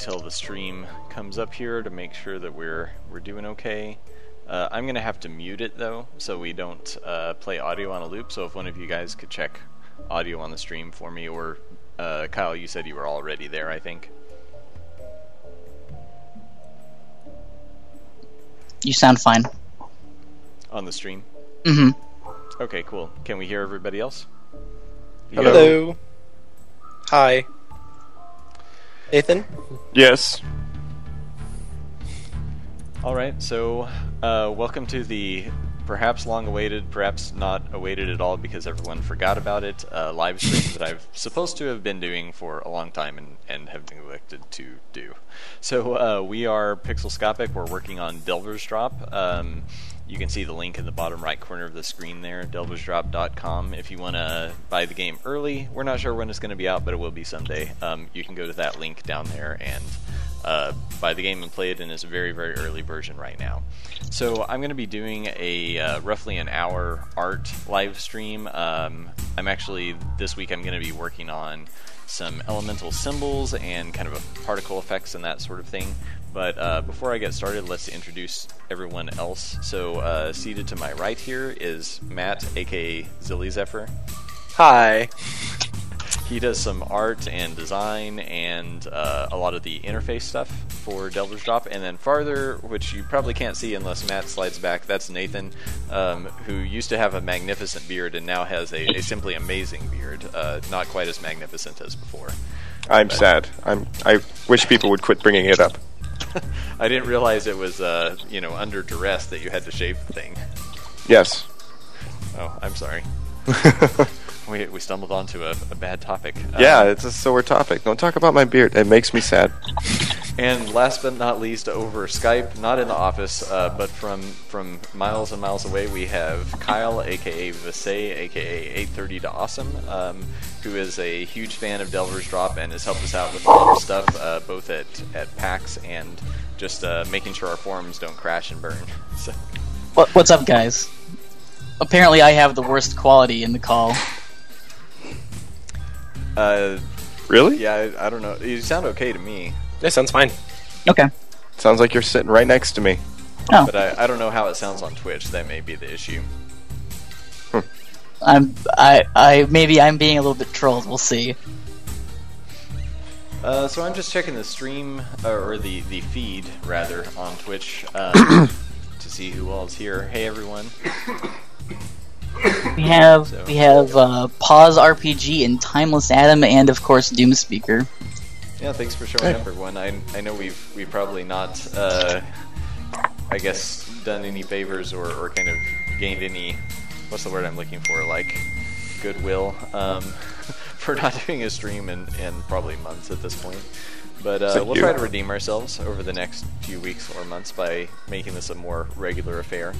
till the stream comes up here to make sure that we're doing okay. I'm gonna have to mute it though, so we don't play audio on a loop. So if one of you guys could check audio on the stream for me, or Kyle, you said you were already there, I think. You sound fine. On the stream? Mm-hmm. Okay, cool. Can we hear everybody else? Hello. Hi. Nathan? Yes. Alright, so welcome to the perhaps long-awaited, perhaps not awaited at all because everyone forgot about it, live stream that I've supposed to have been doing for a long time and have neglected to do. So we are Pixelscopic. We're working on Delver's Drop. You can see the link in the bottom right corner of the screen there, delversdrop.com. If you want to buy the game early, we're not sure when it's going to be out, but it will be someday. You can go to that link down there and buy the game and play it in its very, very early version right now. So I'm going to be doing a roughly an hour art live stream. This week I'm going to be working on some elemental symbols and kind of particle effects and that sort of thing. But before I get started, let's introduce everyone else. So seated to my right here is Matt, aka Zilly Zephyr. Hi. He does some art and design and a lot of the interface stuff for Delver's Drop. And then farther, which you probably can't see unless Matt slides back, that's Nathan, who used to have a magnificent beard and now has a simply amazing beard. Not quite as magnificent as before. I'm sad. I wish people would quit bringing it up. I didn't realize it was, under duress that you had to shave the thing. Yes. Oh, I'm sorry. We stumbled onto a bad topic. Yeah, it's a sore topic. Don't talk about my beard. It makes me sad. And last but not least, over Skype, not in the office, but from miles and miles away, we have Kyle, aka Visay, aka 830 to Awesome, who is a huge fan of Delver's Drop and has helped us out with a lot of stuff, both at PAX and just making sure our forums don't crash and burn. So. What's up, guys? Apparently I have the worst quality in the call. Really? Yeah, I don't know. You sound okay to me. That sounds fine. Okay. Sounds like you're sitting right next to me. Oh. But I don't know how it sounds on Twitch. That may be the issue. Maybe I'm being a little bit trolled. We'll see. So I'm just checking the stream, or the feed, rather, on Twitch, to see who all's here. Hey, everyone. We have Pause RPG and Timeless Atom, and of course Doomspeaker. Yeah, thanks for showing up, everyone. I know we've probably not, I guess, done any favors or kind of gained any, what's the word I'm looking for, like, goodwill, for not doing a stream in probably months at this point. But we'll try to redeem ourselves over the next few weeks or months by making this a more regular affair.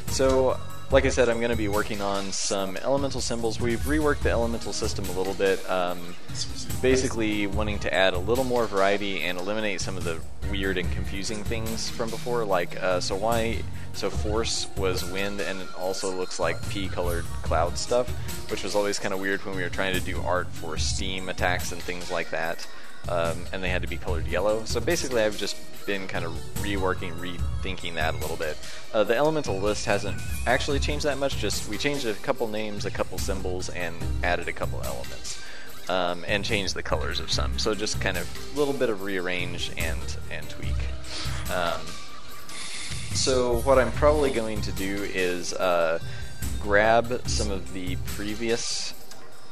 So, like I said, I'm going to be working on some elemental symbols. We've reworked the elemental system a little bit, basically wanting to add a little more variety and eliminate some of the weird and confusing things from before. Like, so Force was wind, and it also looks like pea-colored cloud stuff, which was always kind of weird when we were trying to do art for Steam attacks and things like that. And they had to be colored yellow. So basically I've just been kind of rethinking that a little bit. The elemental list hasn't actually changed that much, just we changed a couple names, a couple symbols, and added a couple elements. And changed the colors of some. So just kind of a little bit of rearrange and tweak. So what I'm probably going to do is grab some of the previous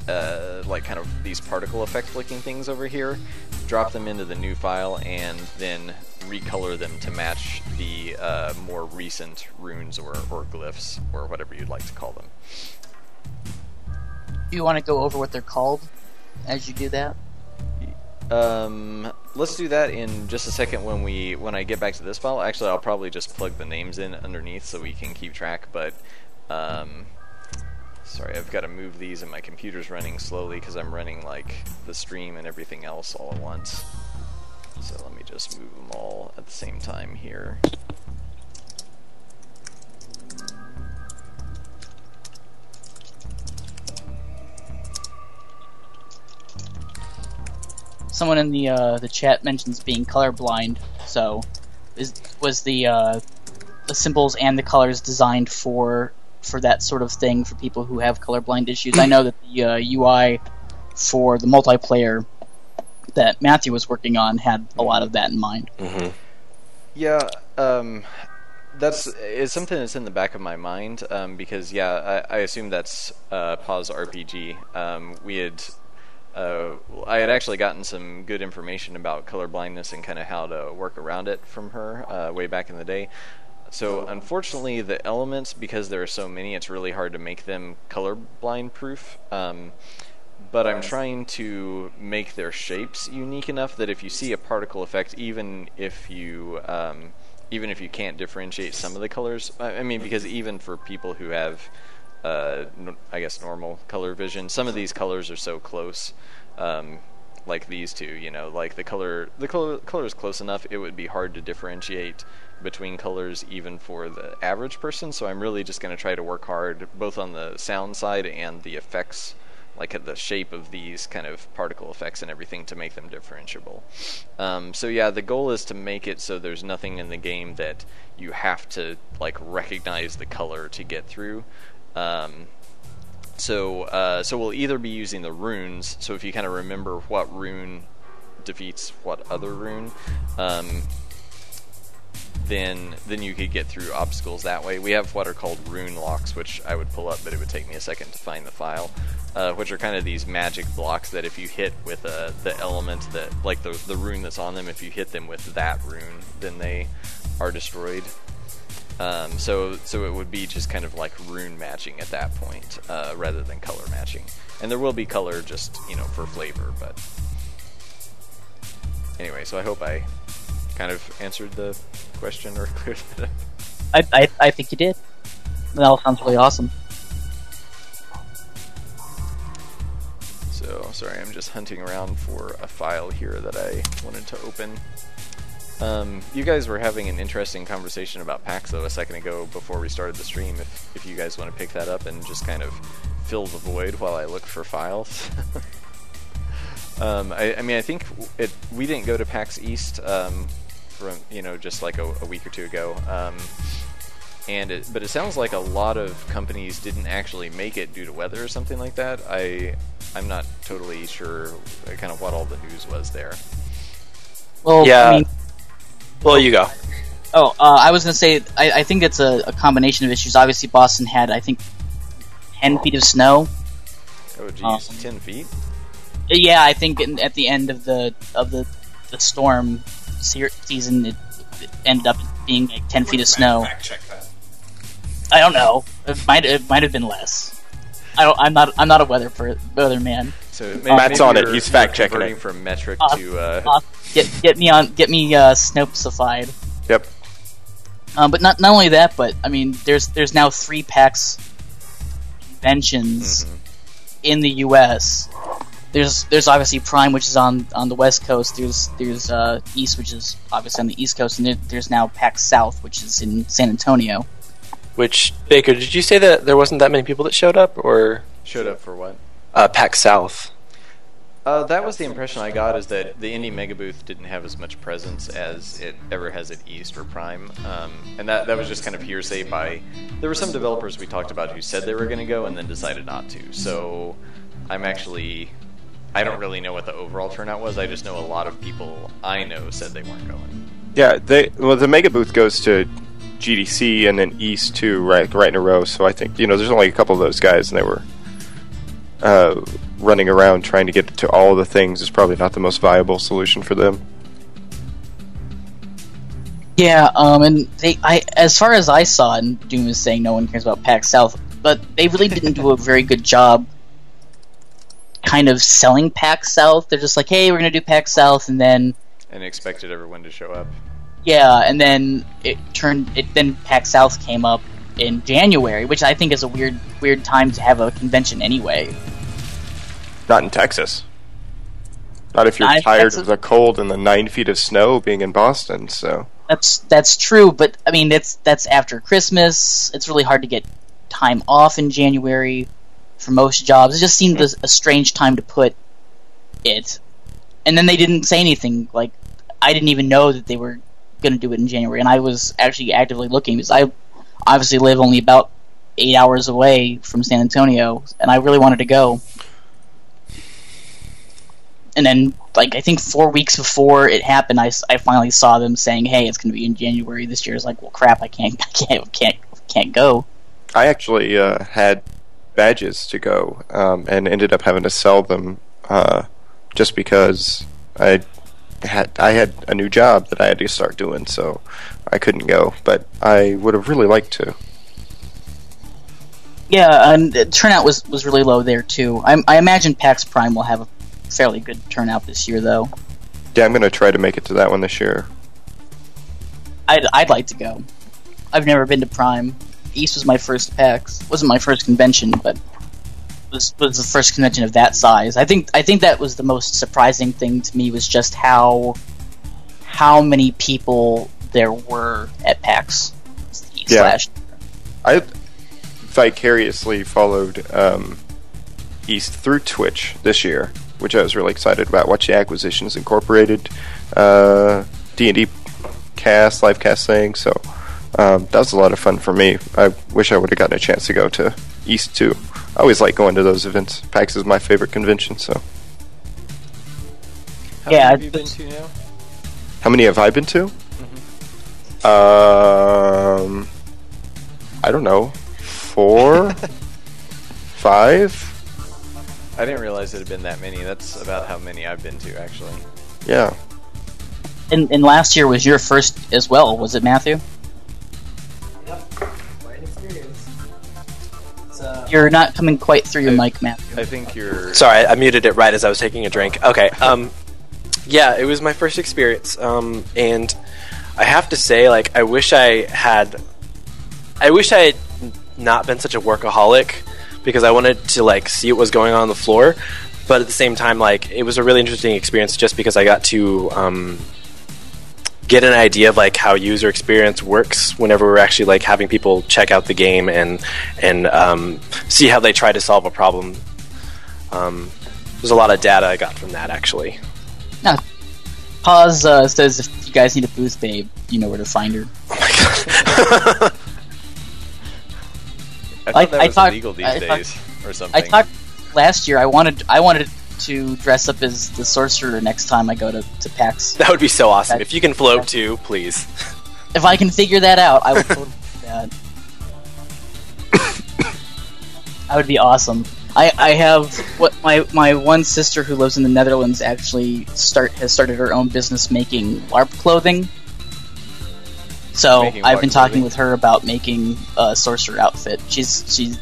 like kind of these particle effect looking things over here, drop them into the new file, and then recolor them to match the more recent runes or glyphs, or whatever you'd like to call them. Do you want to go over what they're called as you do that? Let's do that in just a second when I get back to this file. Actually, I'll probably just plug the names in underneath so we can keep track, but sorry, I've got to move these and my computer's running slowly because I'm running like the stream and everything else all at once. So let me just move them all at the same time here. someone in the chat mentions being colorblind. So, was the symbols and the colors designed for that sort of thing for people who have colorblind issues? I know that the UI for the multiplayer that Matthew was working on had a lot of that in mind. Mm-hmm. Yeah, it's something that's in the back of my mind, because I assume that's Pause RPG. I had actually gotten some good information about colorblindness and kind of how to work around it from her way back in the day. So unfortunately, the elements, because there are so many, it's really hard to make them colorblind proof. But I'm trying to make their shapes unique enough that if you see a particle effect, even if you can't differentiate some of the colors, I mean, because even for people who have, I guess, normal color vision, some of these colors are so close, like these two, like the color is close enough, it would be hard to differentiate between colors even for the average person. So I'm really just going to try to work hard both on the sound side and the effects, like at the shape of these kind of particle effects and everything, to make them differentiable. So yeah, the goal is to make it so there's nothing in the game that you have to like recognize the color to get through. So we'll either be using the runes. So if you kind of remember what rune defeats what other rune, then you could get through obstacles that way. We have what are called rune locks, which I would pull up, but it would take me a second to find the file. Which are kind of these magic blocks that if you hit with the element that, like the rune that's on them, if you hit them with that rune, then they are destroyed. So it would be just kind of like rune matching at that point, rather than color matching. And there will be color just, for flavor, but anyway, so I hope I kind of answered the question or cleared that up. I think you did. That all sounds really awesome. So, sorry, I'm just hunting around for a file here that I wanted to open. You guys were having an interesting conversation about PAX, though, a second ago before we started the stream. If you guys want to pick that up and just kind of fill the void while I look for files. I think we didn't go to PAX East from just like a week or two ago. But it sounds like a lot of companies didn't actually make it due to weather or something like that. I'm not totally sure kind of what all the news was there. Well, yeah. Well, you go. I was going to say, I think it's a combination of issues. Obviously, Boston had, I think, 10 feet of snow. Oh, geez, 10 feet? Yeah, I think at the end of the storm season, it ended up being like 10 feet of snow. Fact check that. I don't know. It might have been less. I'm not a weatherman. So Matt's on it. He's fact checking converting it from metric to. Get me Snopesified. Yep. But not only that, but I mean, there's now 3 PAX conventions in the U.S. There's obviously Prime, which is on the West Coast. There's East, which is obviously on the East Coast, and there's now PAX South, which is in San Antonio. Which, Baker, did you say that there wasn't that many people that showed up, or Showed up for what? PAX South? That was the impression I got, is that the Indie Mega Booth didn't have as much presence as it ever has at East or Prime. And that was just kind of hearsay by... There were some developers we talked about who said they were going to go and then decided not to. So I'm actually... I don't really know what the overall turnout was. I just know a lot of people I know said they weren't going. Yeah, the Mega Booth goes to GDC and then East too, right in a row. So I think there's only a couple of those guys, and they were running around trying to get to all the things is probably not the most viable solution for them. Yeah, and as far as I saw, and Doom is saying no one cares about PAX South, but they really didn't do a very good job kind of selling PAX South. They're just like, hey, we're going to do PAX South, and then... And expected everyone to show up. Yeah, and then then PAX South came up in January, which I think is a weird time to have a convention anyway. Not in Texas. Not if you're tired of the cold and the 9 feet of snow being in Boston, so... That's true, but I mean that's after Christmas. It's really hard to get time off in January for most jobs. It just seemed a strange time to put it. and then they didn't say anything. Like, I didn't even know that they were going to do it in January, and I was actually actively looking because I obviously live only about 8 hours away from San Antonio, and I really wanted to go. And then, like, I think 4 weeks before it happened, I finally saw them saying, "Hey, it's going to be in January this year." It's like, well, crap, I can't go. I actually had badges to go, and ended up having to sell them just because I had a new job that I had to start doing, so I couldn't go. But I would have really liked to. Yeah, and the turnout was really low there too. I imagine PAX Prime will have a fairly good turnout this year, though. Yeah, I'm going to try to make it to that one this year. I'd like to go. I've never been to Prime. East was my first PAX. Wasn't my first convention, but was the first convention of that size. I think that was the most surprising thing to me, was just how many people there were at PAX East last year. I vicariously followed East through Twitch this year, which I was really excited about. Watch the Acquisitions Incorporated D&D live cast thing, so that was a lot of fun for me. I wish I would have gotten a chance to go to East too. I always like going to those events. PAX is my favorite convention, so. How many have you been to now? How many have I been to? Mm-hmm. I don't know. 4? 5? I didn't realize it had been that many. That's about how many I've been to, actually. Yeah. And last year was your first as well, was it, Matthew? Yep, quite an experience. You're not coming quite through your mic, Matthew. I think you're... Sorry, I muted it right as I was taking a drink. Okay, yeah, it was my first experience, and I have to say, like, I wish I had not been such a workaholic, because I wanted to, like, see what was going on the floor, but at the same time, like, it was a really interesting experience just because I got to get an idea of, like, how user experience works whenever we're actually, like, having people check out the game and see how they try to solve a problem. There's a lot of data I got from that, actually. No. Pause says if you guys need a booth babe, you know where to find her. Oh my god. I thought that was illegal these days, or something. I talked last year. I wanted to dress up as the sorcerer next time I go to PAX. That would be so awesome. If you can float too, please. If I can figure that out, I will totally do that. That would be awesome. I have what my one sister who lives in the Netherlands actually has started her own business making LARP clothing. So I've been talking with her about making a sorcerer outfit. She's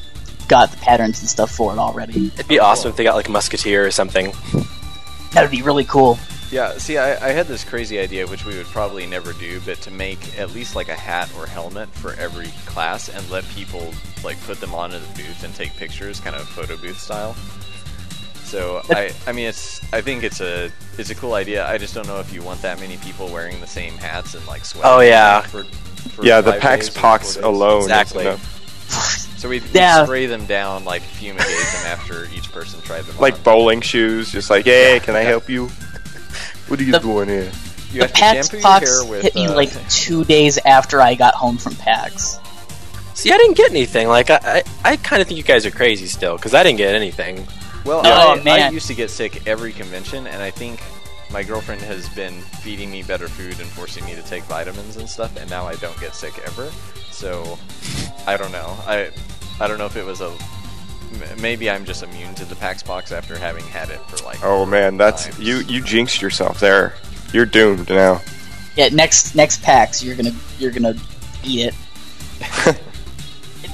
got the patterns and stuff for it already. It'd be awesome if they got like a musketeer or something. That would be really cool. Yeah, see, I had this crazy idea, which we would probably never do, but to make at least like a hat or helmet for every class and let people like put them on in the booth and take pictures, kind of photo booth style. So I think it's a cool idea. I just don't know if you want that many people wearing the same hats and like sweating. Oh yeah. For Yeah, the 5 PAX days or pox 4 days. alone. Exactly. Is enough. So we'd Yeah. spray them down, like fumigate them after each person tried them on. Like bowling shoes, just like, hey, can I help you? What are you doing here? You The have to PAX shampoo your Pox hair with, hit me like 2 days after I got home from PAX. See, I didn't get anything. Like, I kind of think you guys are crazy still, because I didn't get anything. Well, Oh, I man. used to get sick every convention, and I think my girlfriend has been feeding me better food and forcing me to take vitamins and stuff, and now I don't get sick ever. So, I don't know. I don't know if it was maybe I'm just immune to the PAX Pox after having had it for like. Oh man, that's times. you jinxed yourself there. You're doomed now. Yeah, next PAX you're gonna eat it.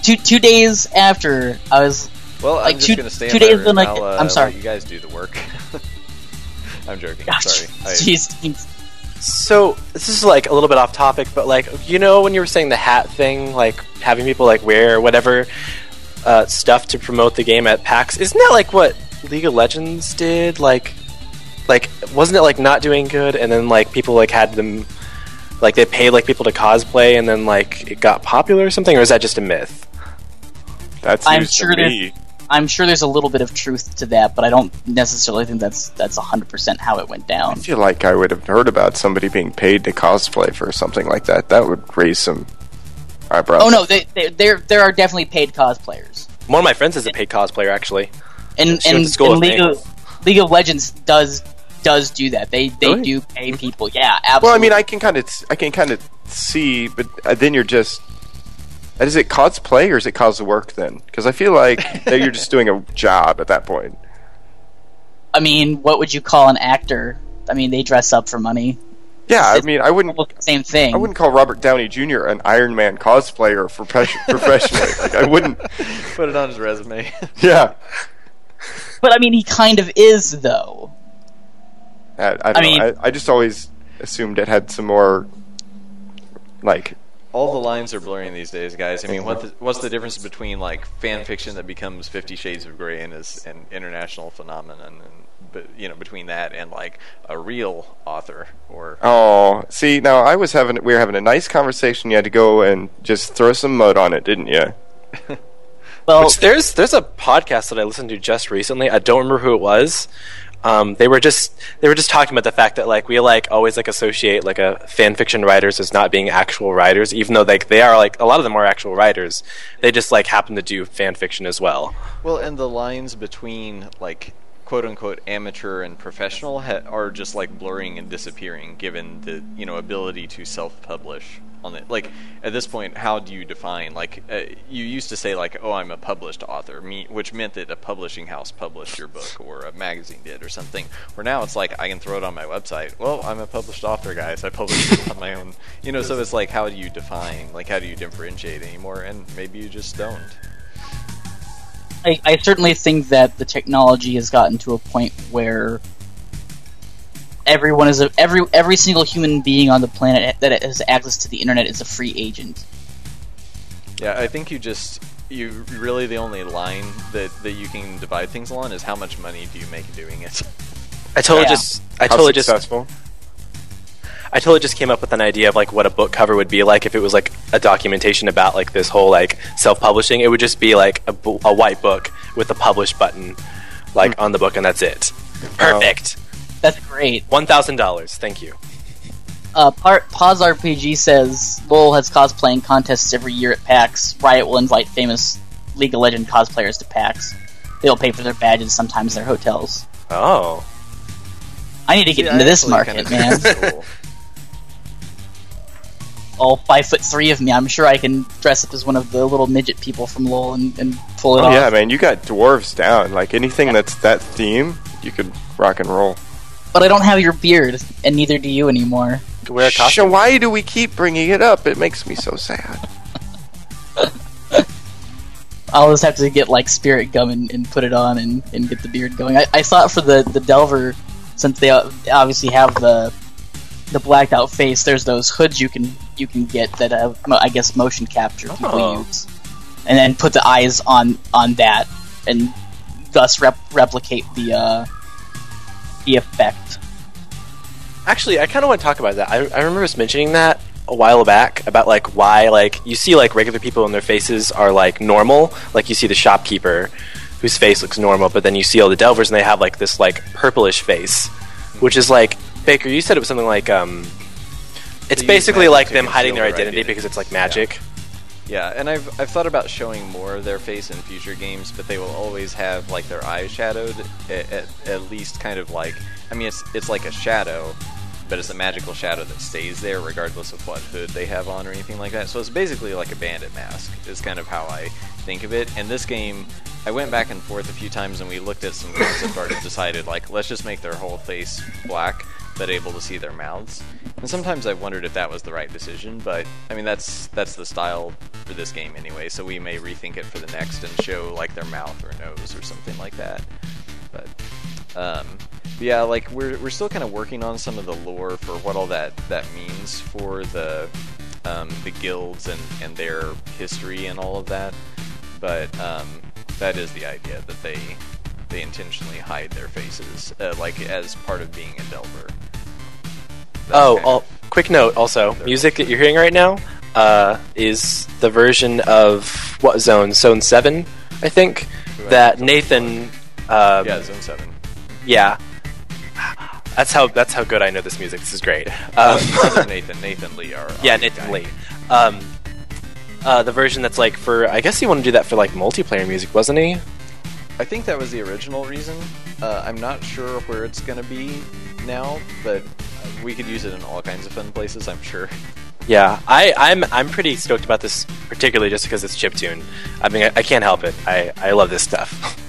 2 days after I was. Well, like I'm just gonna stay 2 in my days room. when, like, I'll, I'm sorry. let you guys do the work. I'm joking. Gosh, Sorry. jeez. So, this is like a little bit off topic, but like, you know when you were saying the hat thing, like having people like wear whatever stuff to promote the game at PAX, isn't that like what League of Legends did? Like wasn't it like not doing good, and then like people like had them, like they paid like people to cosplay, and then like it got popular or something, or is that just a myth? That's I'm news to sure me. I'm sure there's a little bit of truth to that, but I don't necessarily think that's 100% how it went I down. feel like I would have heard about somebody being paid to cosplay for something like that. That would raise some eyebrows. Oh no, there are definitely paid cosplayers. One of my friends is a paid cosplayer, actually. And She went to school with me. League of Legends does do that. They Really? do pay people. Yeah, absolutely. Well, I mean, I can kind of see, but then you're just. Is it cosplay or is it cause of work then? Because I feel like that you're just doing a job at that point. I mean, what would you call an actor? I mean, they dress up for money. Yeah, I mean, I wouldn't. Almost the same thing. I wouldn't call Robert Downey Jr. an Iron Man cosplayer for professionally. Like, I wouldn't. Put it on his resume. Yeah. But I mean, he kind of is, though. I don't know. I just always assumed it had some more, like. All the lines are blurring these days, guys. I mean, what's the difference between like fan fiction that becomes 50 Shades of Grey and is an international phenomenon, but between that and like a real author or. Oh, see, now we were having a nice conversation. You had to go and just throw some mud on it, didn't you? Well, Which there's a podcast that I listened to just recently. I don't remember who it was. They were just talking about the fact that like we like always like associate like a fan fiction writers as not being actual writers, even though like they are like a lot of them are actual writers. They just like happen to do fan fiction as well. Well, and the lines between like quote unquote amateur and professional are just like blurring and disappearing, given the ability to self-publish on it. Like at this point, how do you define like you used to say like, oh, I'm a published author, which meant that a publishing house published your book or a magazine did or something. Where now it's like I can throw it on my website. Well, I'm a published author, guys. I published it on my own. So it's like, how do you define? Like, how do you differentiate anymore? And maybe you just don't. I certainly think that the technology has gotten to a point where everyone is every single human being on the planet that has access to the internet is a free agent. Yeah, I think you really the only line that you can divide things on is how much money do you make doing it. I totally just came up with an idea of like what a book cover would be like if it was like a documentation about like this whole like self-publishing. It would just be like a white book with a publish button like on the book, and that's it. Perfect. That's great. $1,000. Thank you. Pause RPG says LOL has cosplaying contests every year at PAX. Riot will invite famous League of Legends cosplayers to PAX. They'll pay for their badges, sometimes their hotels. Oh. I need to get into this market, man. Cool. All 5'3" of me, I'm sure I can dress up as one of the little midget people from LOL and pull it off. Yeah, man, you got dwarves down. Like anything that's that theme, you could rock and roll. But I don't have your beard, and neither do you anymore. You wear a costume. Why do we keep bringing it up? It makes me so sad. I'll just have to get like spirit gum and put it on and get the beard going. I thought for the Delver, since they obviously have the blacked out face, there's those hoods you can get that have, I guess, motion capture people use, and then put the eyes on that, and thus replicate the effect. Actually, I kind of want to talk about that. I remember us mentioning that a while back about like why like you see like regular people and their faces are like normal, like you see the shopkeeper whose face looks normal, but then you see all the Delvers and they have like this like purplish face, which is like Baker. You said it was something like it's basically like them hiding their identity because it's like magic. Yeah, and I've thought about showing more of their face in future games, but they will always have like their eyes shadowed at least kind of like, I mean it's like a shadow, but it's a magical shadow that stays there regardless of what hood they have on or anything like that. So it's basically like a bandit mask is kind of how I think of it. And this game, I went back and forth a few times and we looked at some concept art and decided like, let's just make their whole face black but able to see their mouths. And sometimes I wondered if that was the right decision, but I mean that's the style for this game anyway, so we may rethink it for the next and show like their mouth or nose or something like that. But yeah, like we're still kind of working on some of the lore for what all that means for the guilds and their history and all of that. But that is the idea that they intentionally hide their faces, like as part of being a Delver. Quick note also, music that you're hearing right now is the version of what zone? Zone 7, I think, that Nathan. Yeah, Zone 7. Yeah. That's how good I know this music. This is great. Other Nathan Lee are. Yeah, Nathan Lee. The version that's like for, I guess he wanted to do that for like multiplayer music, wasn't he? I think that was the original reason. I'm not sure where it's going to be now, but we could use it in all kinds of fun places, I'm sure. Yeah, I'm pretty stoked about this, particularly just because it's chiptune. I mean, I can't help it. I love this stuff.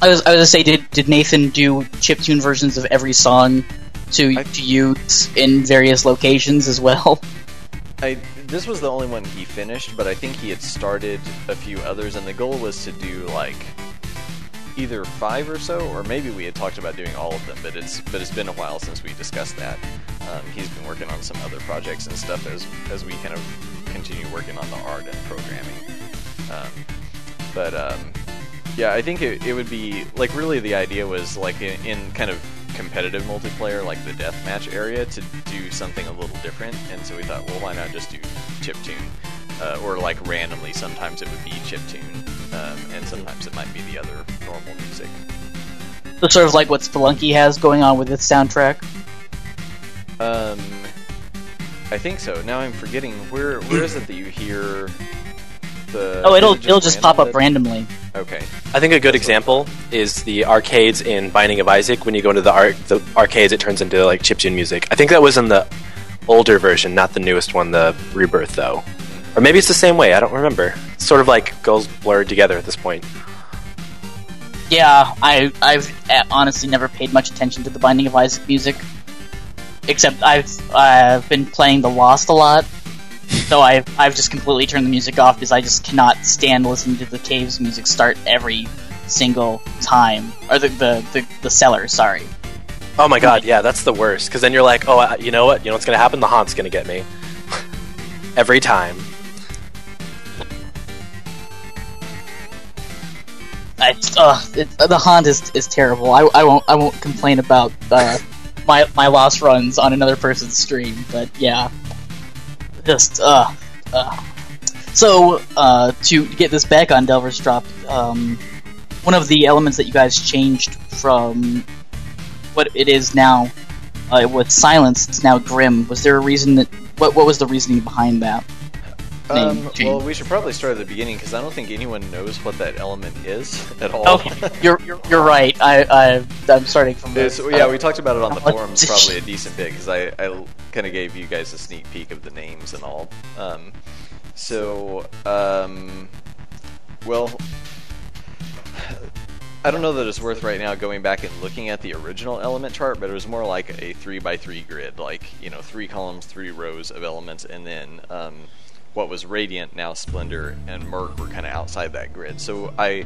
I was gonna say, did Nathan do chiptune versions of every song to use in various locations as well? This was the only one he finished, but I think he had started a few others, and the goal was to do like either 5 or so, or maybe we had talked about doing all of them, but it's been a while since we discussed that. He's been working on some other projects and stuff as we kind of continue working on the art and programming. Yeah, I think it would be like, really the idea was like in kind of competitive multiplayer, like the deathmatch area, to do something a little different, and so we thought, well, why not just do chiptune? Or like randomly, sometimes it would be chiptune, and sometimes it might be the other normal music. So sort of like what Spelunky has going on with its soundtrack? I think so. Now I'm forgetting, where is it that you hear the... Oh, it'll just pop up randomly. Okay. I think a good example is the arcades in Binding of Isaac. When you go into the arcades, it turns into like chiptune music. I think that was in the older version, not the newest one, the Rebirth, though. Or maybe it's the same way. I don't remember. It's sort of like goes blurred together at this point. Yeah, I've honestly never paid much attention to the Binding of Isaac music, except I've been playing The Lost a lot. So I've just completely turned the music off because I just cannot stand listening to the Caves music start every single time, or the Cellar. Sorry. Oh my god, yeah, that's the worst. Because then you're like, oh, you know what? You know what's gonna happen? The Haunt's gonna get me every time. The Haunt is terrible. I won't complain about my lost runs on another person's stream, but yeah. Just, So, to get this back on Delver's Drop, one of the elements that you guys changed from what it is now, with Silence, it's now Grim. Was there a reason that... What was the reasoning behind that? Well, we should probably start at the beginning, because I don't think anyone knows what that element is at all. Okay, you're right. I'm starting from this. Yeah, we talked about it on the forums probably a decent bit, because I kind of gave you guys a sneak peek of the names and all. Well, I don't know that it's worth right now going back and looking at the original element chart, but it was more like a 3x3 grid, like, 3 columns, 3 rows of elements, and then what was Radiant, now Splendor, and Murk were kind of outside that grid. So I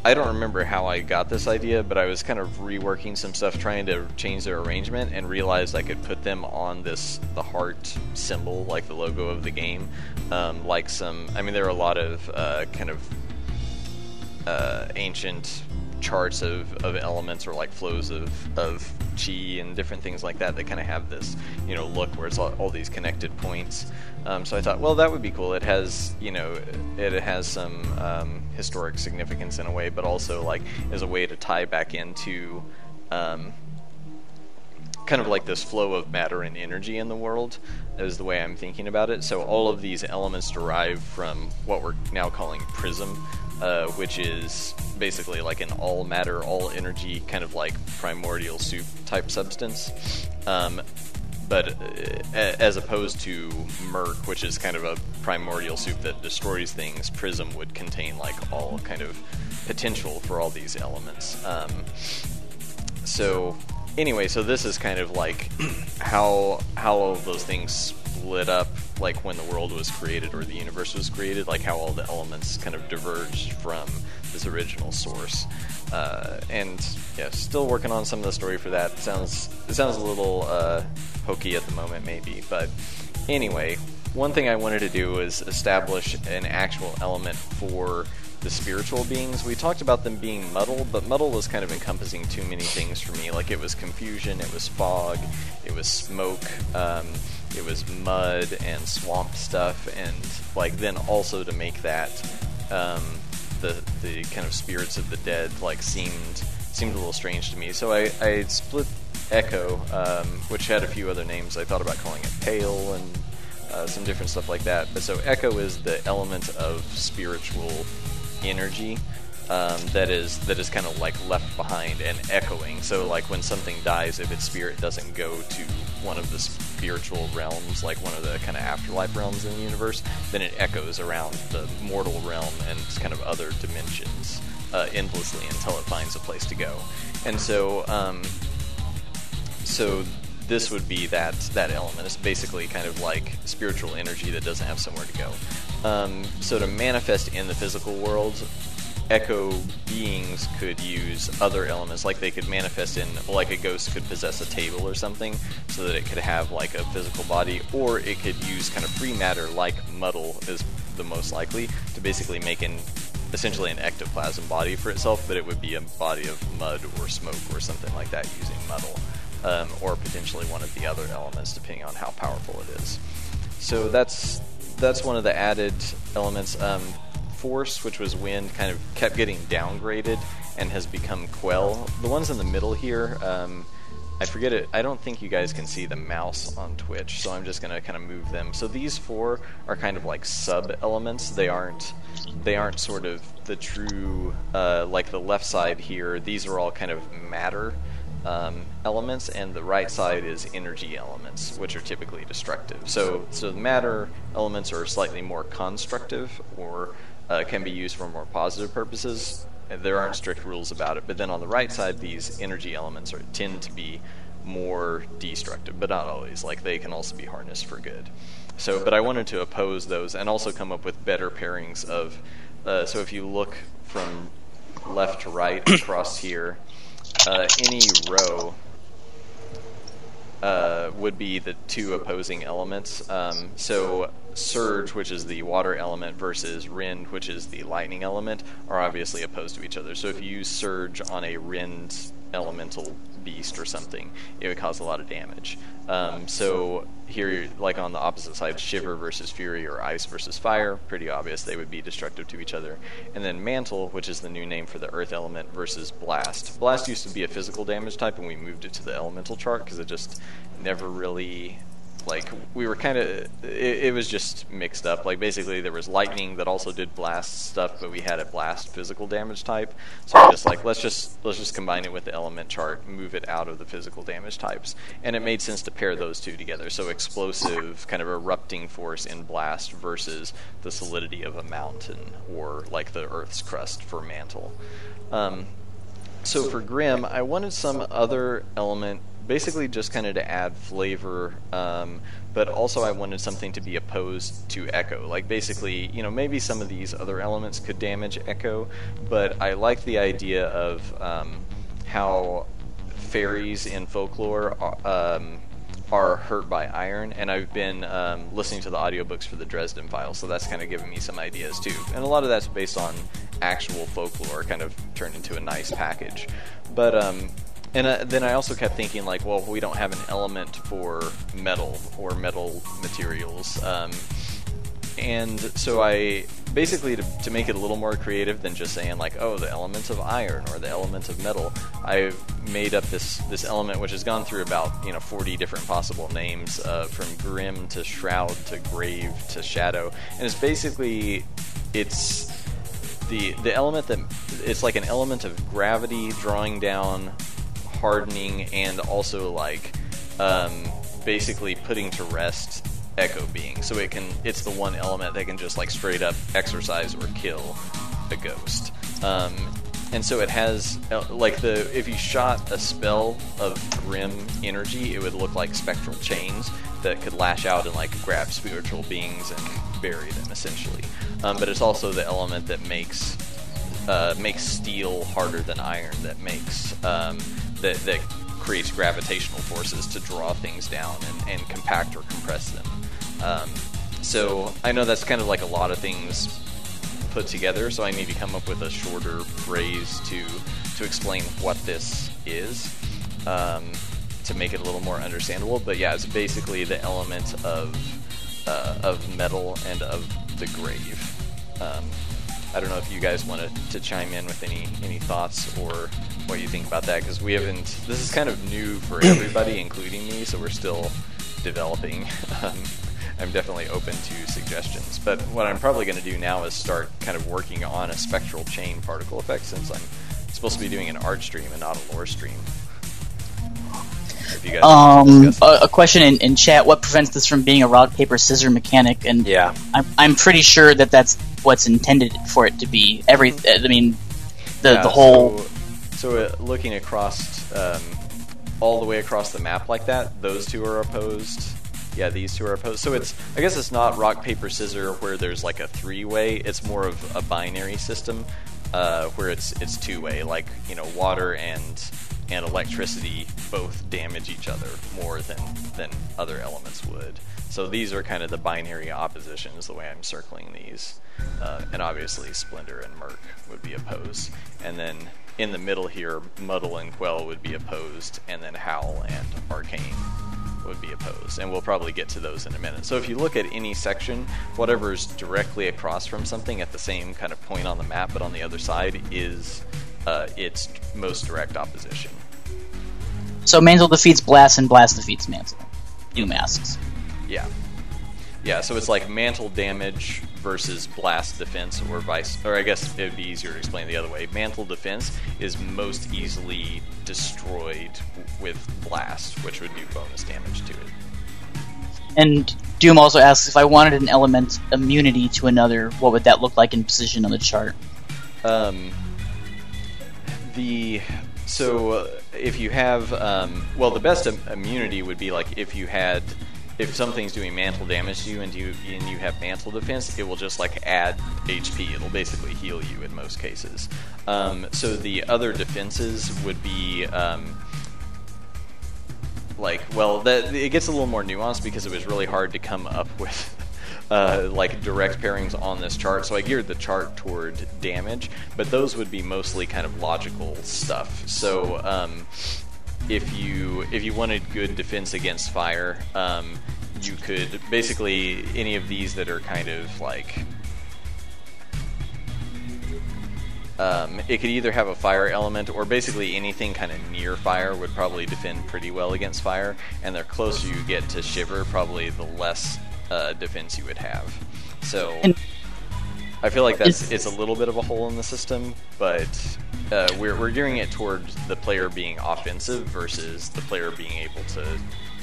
don't remember how I got this idea, but I was kind of reworking some stuff, trying to change their arrangement, and realized I could put them on the heart symbol, like the logo of the game. There are a lot of kind of ancient charts of elements, or like flows of chi and different things like that kind of have this look where it's all these connected points. So I thought, well, that would be cool. It has some historic significance in a way, but also like as a way to tie back into kind of like this flow of matter and energy in the world, is the way I'm thinking about it. So all of these elements derive from what we're now calling Prism, which is basically like an all matter, all energy, kind of like primordial soup type substance. But as opposed to Murk, which is kind of a primordial soup that destroys things, Prism would contain like all kind of potential for all these elements. So this is kind of like how all of those things split up, like when the world was created or the universe was created, like how all the elements kind of diverged from this original source. And yeah, still working on some of the story for that. It sounds a little hokey at the moment, maybe, but anyway, one thing I wanted to do was establish an actual element for the spiritual beings. We talked about them being muddle, but muddle was kind of encompassing too many things for me. Like, it was confusion, it was fog, it was smoke, it was mud and swamp stuff, and like then also to make that the kind of spirits of the dead like seemed a little strange to me. So I split Echo, which had a few other names. I thought about calling it Pale and some different stuff like that. But so Echo is the element of spiritual energy that is kind of like left behind and echoing. So like when something dies, if its spirit doesn't go to one of the spiritual realms, like one of the kind of afterlife realms in the universe, then it echoes around the mortal realm and kind of other dimensions endlessly until it finds a place to go. And so so this would be that element. It's basically kind of like spiritual energy that doesn't have somewhere to go. So to manifest in the physical world, Echo beings could use other elements, like they could manifest in, like a ghost could possess a table or something, so that it could have like a physical body, or it could use kind of free matter, like muddle is the most likely, to basically make essentially an ectoplasm body for itself, but it would be a body of mud or smoke or something like that using muddle, or potentially one of the other elements, depending on how powerful it is. So that's one of the added elements. Force, which was wind, kind of kept getting downgraded and has become quell. The ones in the middle here, I forget it. I don't think you guys can see the mouse on Twitch, so I'm just going to kind of move them. So these four are kind of like sub-elements. They aren't sort of the true, like the left side here, these are all kind of matter elements, and the right side is energy elements, which are typically destructive. So the matter elements are slightly more constructive, or can be used for more positive purposes. There aren't strict rules about it. But then on the right side, these energy elements tend to be more destructive, but not always. Like they can also be harnessed for good. So, but I wanted to oppose those and also come up with better pairings of. So if you look from left to right across here, any row would be the two opposing elements. So Surge, which is the water element, versus Rend, which is the lightning element, are obviously opposed to each other. So if you use Surge on a Rend elemental beast or something, it would cause a lot of damage. So here, like on the opposite side, Shiver versus Fury, or Ice versus Fire, pretty obvious, they would be destructive to each other. And then Mantle, which is the new name for the Earth element, versus Blast. Blast used to be a physical damage type, and we moved it to the elemental chart because it just never really, like, we were kind of, it was just mixed up. Like, basically there was lightning that also did blast stuff, but we had a blast physical damage type. So we're just like, let's just combine it with the element chart, move it out of the physical damage types. And it made sense to pair those two together. So explosive, kind of erupting force in blast versus the solidity of a mountain, or like the Earth's crust for Mantle. So for Grim, I wanted some other element, basically just kind of to add flavor, but also I wanted something to be opposed to Echo. Like basically, you know, maybe some of these other elements could damage Echo, but I like the idea of how fairies in folklore are hurt by iron, and I've been listening to the audiobooks for the Dresden Files, so that's kind of giving me some ideas too. And a lot of that's based on actual folklore, kind of turned into a nice package. But and then I also kept thinking, like, well, we don't have an element for metal or metal materials. And so I basically, to make it a little more creative than just saying, like, oh, the element of iron or the element of metal, I made up this element, which has gone through about 40 different possible names, from Grim to Shroud to Grave to Shadow. And it's basically, it's the element that, it's like an element of gravity drawing down, hardening, and also like basically putting to rest Echo being. So it's the one element that can just like straight up exorcise or kill a ghost. And so it has like if you shot a spell of Grim energy, it would look like spectral chains that could lash out and like grab spiritual beings and bury them essentially. But it's also the element that makes steel harder than iron, that makes that creates gravitational forces to draw things down and compact or compress them. So I know that's kind of like a lot of things put together, so I need to come up with a shorter phrase to explain what this is, to make it a little more understandable. But yeah, it's basically the element of metal and of the grave. I don't know if you guys wanted to chime in with any thoughts or what you think about that, because we haven't. This is kind of new for everybody, including me, so we're still developing. I'm definitely open to suggestions, but what I'm probably going to do now is start kind of working on a spectral chain particle effect, since I'm supposed to be doing an art stream and not a lore stream. If you guys want to discuss a question in chat: what prevents this from being a rock paper scissors mechanic? And Yeah. I'm pretty sure that that's what's intended for it to be. The whole. So looking across, all the way across the map like that, those two are opposed. Yeah, these two are opposed. So I guess it's not rock paper scissors where there's like a three-way. It's more of a binary system where it's two-way. Like, you know, water and electricity both damage each other more than other elements would. So these are kind of the binary oppositions, the way I'm circling these. And obviously Splendor and Merc would be opposed. And then in the middle here, Muddle and Quell would be opposed, and then Howl and Arcane would be opposed. And we'll probably get to those in a minute. So if you look at any section, whatever's directly across from something at the same kind of point on the map, but on the other side, is its most direct opposition. So Mantle defeats Blast, and Blast defeats Mantle. New masks. Yeah. Yeah, so it's like Mantle damage versus Blast defense, or I guess it would be easier to explain the other way. Mantle defense is most easily destroyed with Blast, which would do bonus damage to it. And Doom also asks, if I wanted an element immunity to another, what would that look like in position on the chart? If you have, the best immunity would be like if something's doing mantle damage to you and you have mantle defense, it will just like add HP. It'll basically heal you in most cases. So the other defenses would be it gets a little more nuanced because it was really hard to come up with direct pairings on this chart. So I geared the chart toward damage, but those would be mostly kind of logical stuff. So if you wanted good defense against fire, you could basically any of these that are kind of like it could either have a fire element, or basically anything kind of near fire would probably defend pretty well against fire, and the closer you get to Shiver, probably the less defense you would have. So I feel like it's a little bit of a hole in the system, but we're gearing it towards the player being offensive versus the player being able to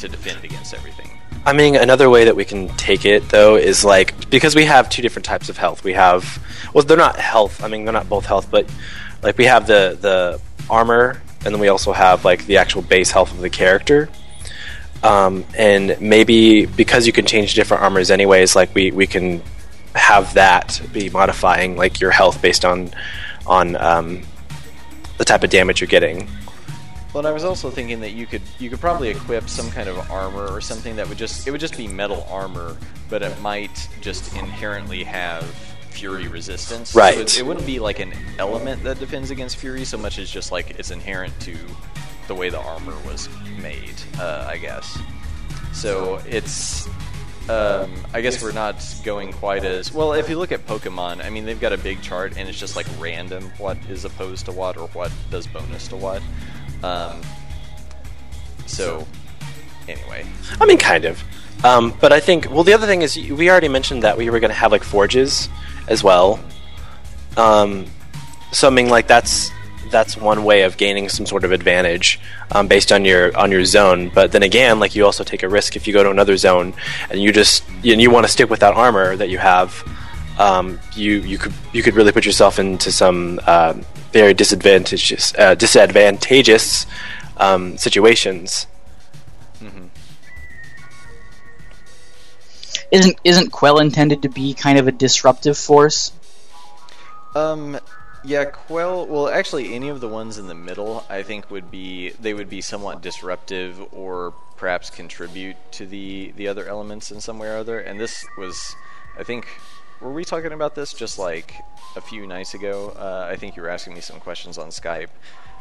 defend against everything. I mean, another way that we can take it, though, is like, because we have two different types of health. We have, well, they're not health. I mean, they're not both health, but like we have the armor, and then we also have like the actual base health of the character. And maybe because you can change different armors anyways, like we can have that be modifying like your health based on the type of damage you're getting. Well, and I was also thinking that you could probably equip some kind of armor or something that would just be metal armor, but it might just inherently have fury resistance. Right. So it wouldn't be like an element that defends against fury so much as just like it's inherent to the way the armor was made, I guess. So it's I guess we're not going quite as well. If you look at Pokemon, I mean, they've got a big chart and it's just like random what is opposed to what or what does bonus to what. So anyway, I mean, kind of. But I think, well, the other thing is we already mentioned that we were going to have like forges as well. So I mean, like that's one way of gaining some sort of advantage based on your zone. But then again, like you also take a risk if you go to another zone and you want to stick with that armor that you have. You could really put yourself into some very disadvantageous situations. Mm-hmm. Isn't Quell intended to be kind of a disruptive force? Yeah, Quell. Well, actually, any of the ones in the middle, I think would be somewhat disruptive, or perhaps contribute to the other elements in some way or other. And this was, I think, were we talking about this just like a few nights ago? I think you were asking me some questions on Skype,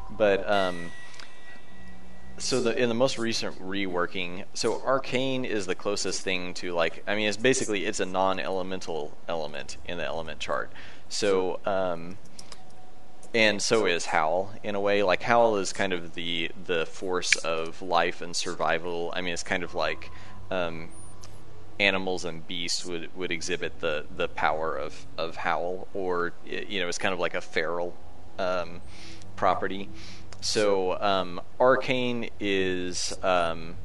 but so in the most recent reworking, so Arcane is the closest thing to like, I mean, it's a non-elemental element in the element chart. So, and so is Howl in a way. Like Howl is kind of the force of life and survival. I mean, it's kind of like animals and beasts would exhibit the power of Howl, or it's kind of like a feral property. So Arcane is kind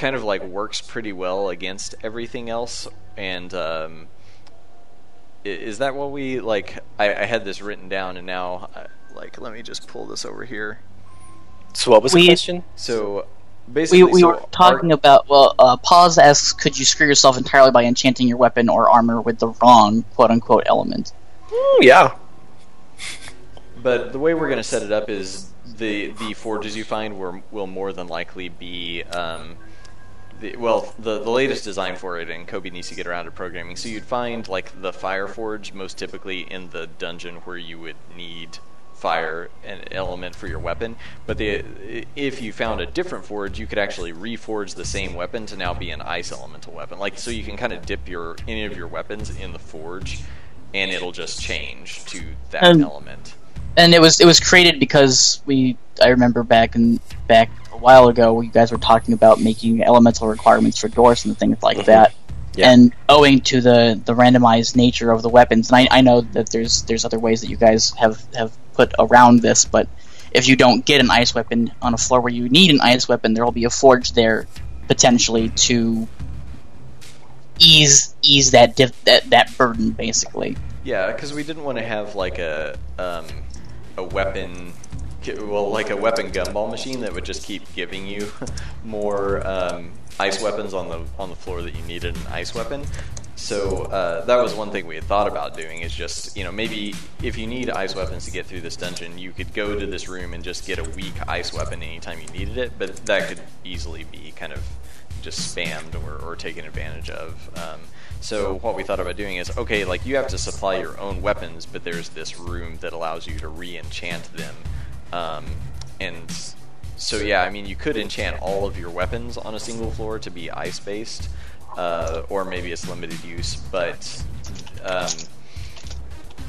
of like works pretty well against everything else, and is that what we like? I had this written down, and now let me just pull this over here. So what was the question? So basically, we were talking about. Well, Pause asks, could you screw yourself entirely by enchanting your weapon or armor with the wrong "quote unquote" element? Yeah. But the way we're going to set it up is the forges you find will more than likely be the latest design for it, and Kobe needs to get around to programming. So you'd find like the fire forge most typically in the dungeon where you would need fire an element for your weapon. But if you found a different forge, you could actually reforge the same weapon to now be an ice elemental weapon. Like, so you can kind of dip any of your weapons in the forge, and it'll just change to that element. And it was created because I remember back a while ago, you guys were talking about making elemental requirements for doors and things like that. Yeah. And owing to the randomized nature of the weapons, and I know that there's other ways that you guys have put around this, but if you don't get an ice weapon on a floor where you need an ice weapon, there will be a forge there potentially to ease that burden, basically. Yeah, because we didn't want to have like a weapon. Well, like a weapon gumball machine that would just keep giving you more ice weapons on the floor that you needed an ice weapon. So that was one thing we had thought about doing, is just, maybe if you need ice weapons to get through this dungeon, you could go to this room and just get a weak ice weapon anytime you needed it, but that could easily be kind of just spammed or taken advantage of. So what we thought about doing is, okay, like you have to supply your own weapons, but there's this room that allows you to re-enchant them. And so, yeah, I mean, you could enchant all of your weapons on a single floor to be ice-based, or maybe it's limited use, but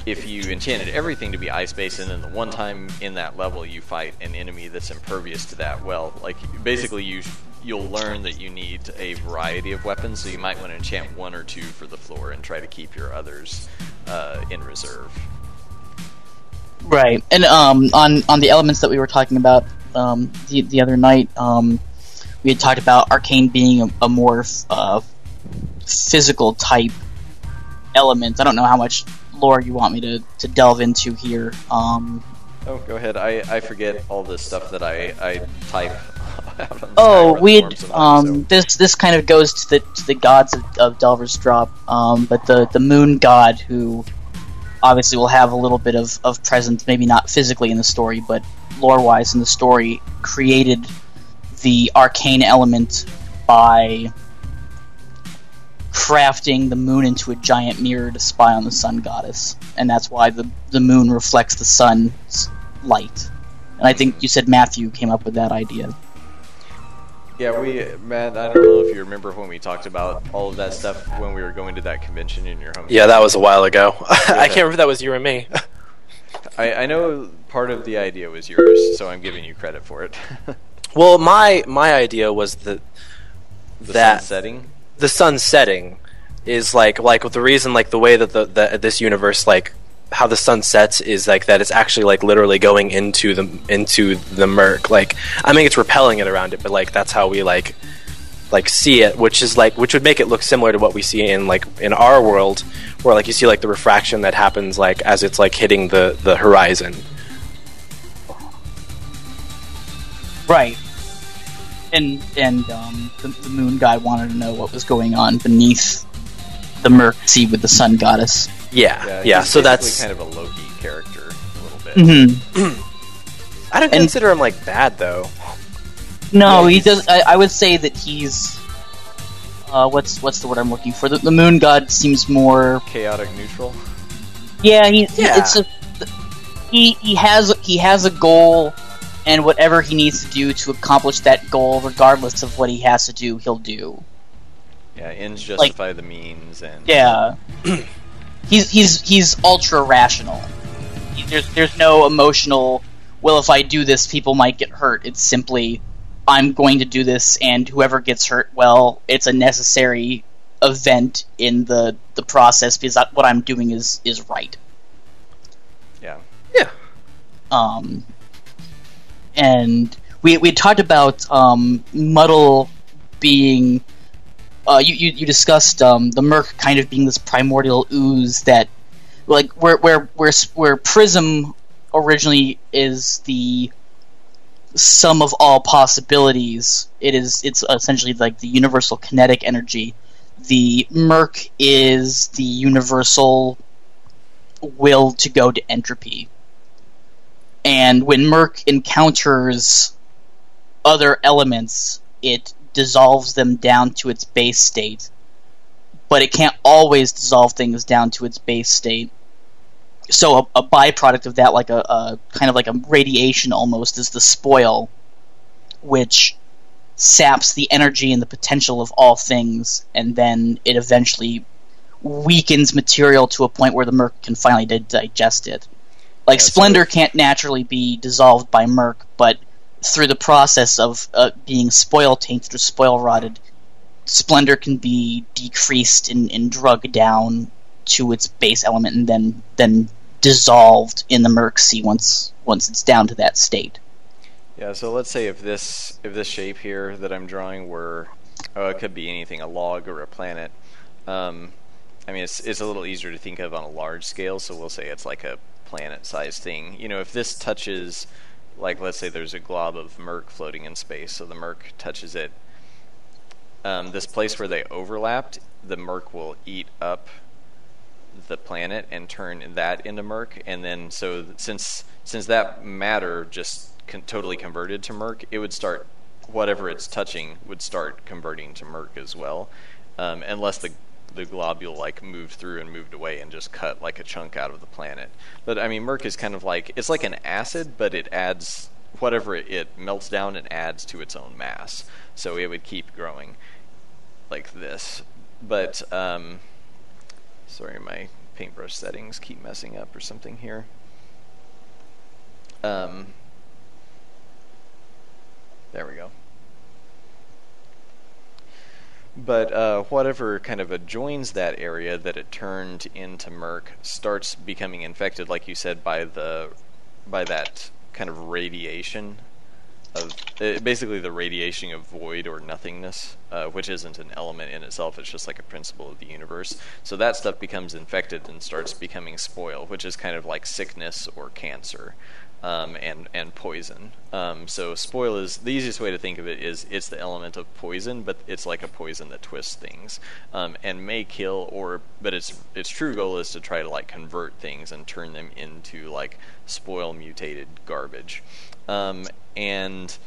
if you enchanted everything to be ice-based, and then the one time in that level you fight an enemy that's impervious to that, well, like, basically you'll learn that you need a variety of weapons, so you might want to enchant one or two for the floor and try to keep your others in reserve. Right, and on the elements that we were talking about the other night, we had talked about Arcane being a more physical type element. I don't know how much lore you want me to delve into here. Oh, go ahead. I forget all the stuff that I type. This kind of goes to the gods of Delver's Drop, but the moon god, who obviously will have a little bit of presence, maybe not physically in the story, but lore-wise in the story, created the arcane element by crafting the moon into a giant mirror to spy on the sun goddess. And that's why the moon reflects the sun's light. And I think you said Matthew came up with that idea. Yeah, Matt, I don't know if you remember when we talked about all of that stuff when we were going to that convention in your home. Yeah, that was a while ago. I can't remember if that was you or me. I know part of the idea was yours, so I'm giving you credit for it. Well, my idea was that sun setting? The sun setting is like the reason, like the way that this universe, like how the sun sets is like that it's actually like literally going into the murk. Like, I mean, it's repelling it around it, but like that's how we like see it, which would make it look similar to what we see in our world, where like you see like the refraction that happens like as it's like hitting the horizon. Right. And the moon god wanted to know what was going on beneath the murk sea with the sun goddess. Yeah. So that's kind of a Loki character a little bit. Mm-hmm. I don't consider him like bad though. No, he does. I would say that he's what's the word I'm looking for? The moon god seems more chaotic neutral. Yeah, he has a goal, and whatever he needs to do to accomplish that goal, regardless of what he has to do, he'll do. Yeah, ends justify the means, and yeah. he's ultra rational. There's no emotional, well, if I do this, people might get hurt. It's simply, I'm going to do this, and whoever gets hurt, well, it's a necessary event in the process because what I'm doing is right. Yeah. Yeah. And we talked about Muddle being. You discussed the Merc kind of being this primordial ooze that, like, where Prism originally is the sum of all possibilities. It's essentially like the universal kinetic energy. The Merc is the universal will to go to entropy. And when Merc encounters other elements, it dissolves them down to its base state. But it can't always dissolve things down to its base state. So a byproduct of that, like a kind of like a radiation almost, is the spoil, which saps the energy and the potential of all things, and then it eventually weakens material to a point where the Merc can finally digest it. Like, Splendor can't naturally be dissolved by Merc, but through the process of being spoil tainted or spoil rotted, Splendor can be decreased and drugged down to its base element, and then dissolved in the Merc sea once it's down to that state. Yeah, so let's say if this shape here that I'm drawing were, it could be anything, a log or a planet. I mean, it's a little easier to think of on a large scale, so we'll say it's like a planet-sized thing. You know, if this touches, like, let's say there's a glob of Merc floating in space, so the Merc touches it. This place where they overlapped, the Merc will eat up the planet and turn that into Merc, and then so since that matter just totally converted to Merc, it would start, whatever it's touching would start converting to Merc as well, unless the globule like moved through and moved away and just cut like a chunk out of the planet. But I mean, Merc is kind of like, it's like an acid, but it adds whatever it melts down and adds to its own mass, so it would keep growing like this. But sorry, my paintbrush settings keep messing up or something here. There we go. But whatever kind of adjoins that area that it turned into Merc starts becoming infected, like you said, by that kind of radiation of basically the radiation of void or nothingness, which isn't an element in itself, it's just like a principle of the universe. So that stuff becomes infected and starts becoming spoil, which is kind of like sickness or cancer, and poison. So spoil is, the easiest way to think of it is it's the element of poison, but it's like a poison that twists things, and may kill, but its true goal is to try to like convert things and turn them into like spoil mutated garbage. And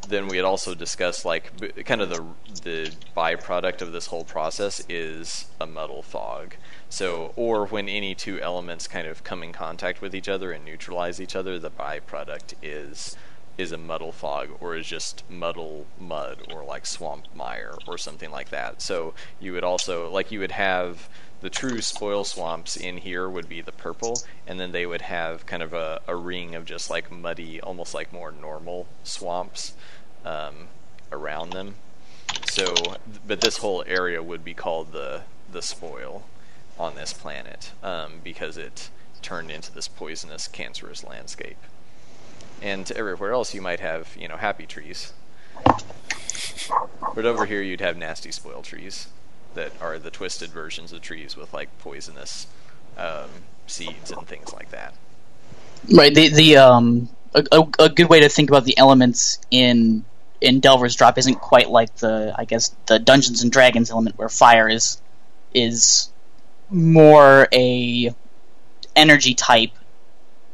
then we had also discussed like kind of the byproduct of this whole process is a muddle fog. So, or when any two elements kind of come in contact with each other and neutralize each other, the byproduct is a muddle fog, or is just muddle mud, or like swamp mire or something like that. So you would also, like, you would have the true spoil swamps in here would be the purple, and then they would have kind of a ring of just like muddy, almost like more normal swamps around them. So, but this whole area would be called the spoil on this planet, because it turned into this poisonous, cancerous landscape. And everywhere else you might have, happy trees. But over here you'd have nasty spoil trees that are the twisted versions of trees with like poisonous seeds and things like that. Right. A good way to think about the elements in Delver's Drop isn't quite like the Dungeons and Dragons element, where fire is more a energy type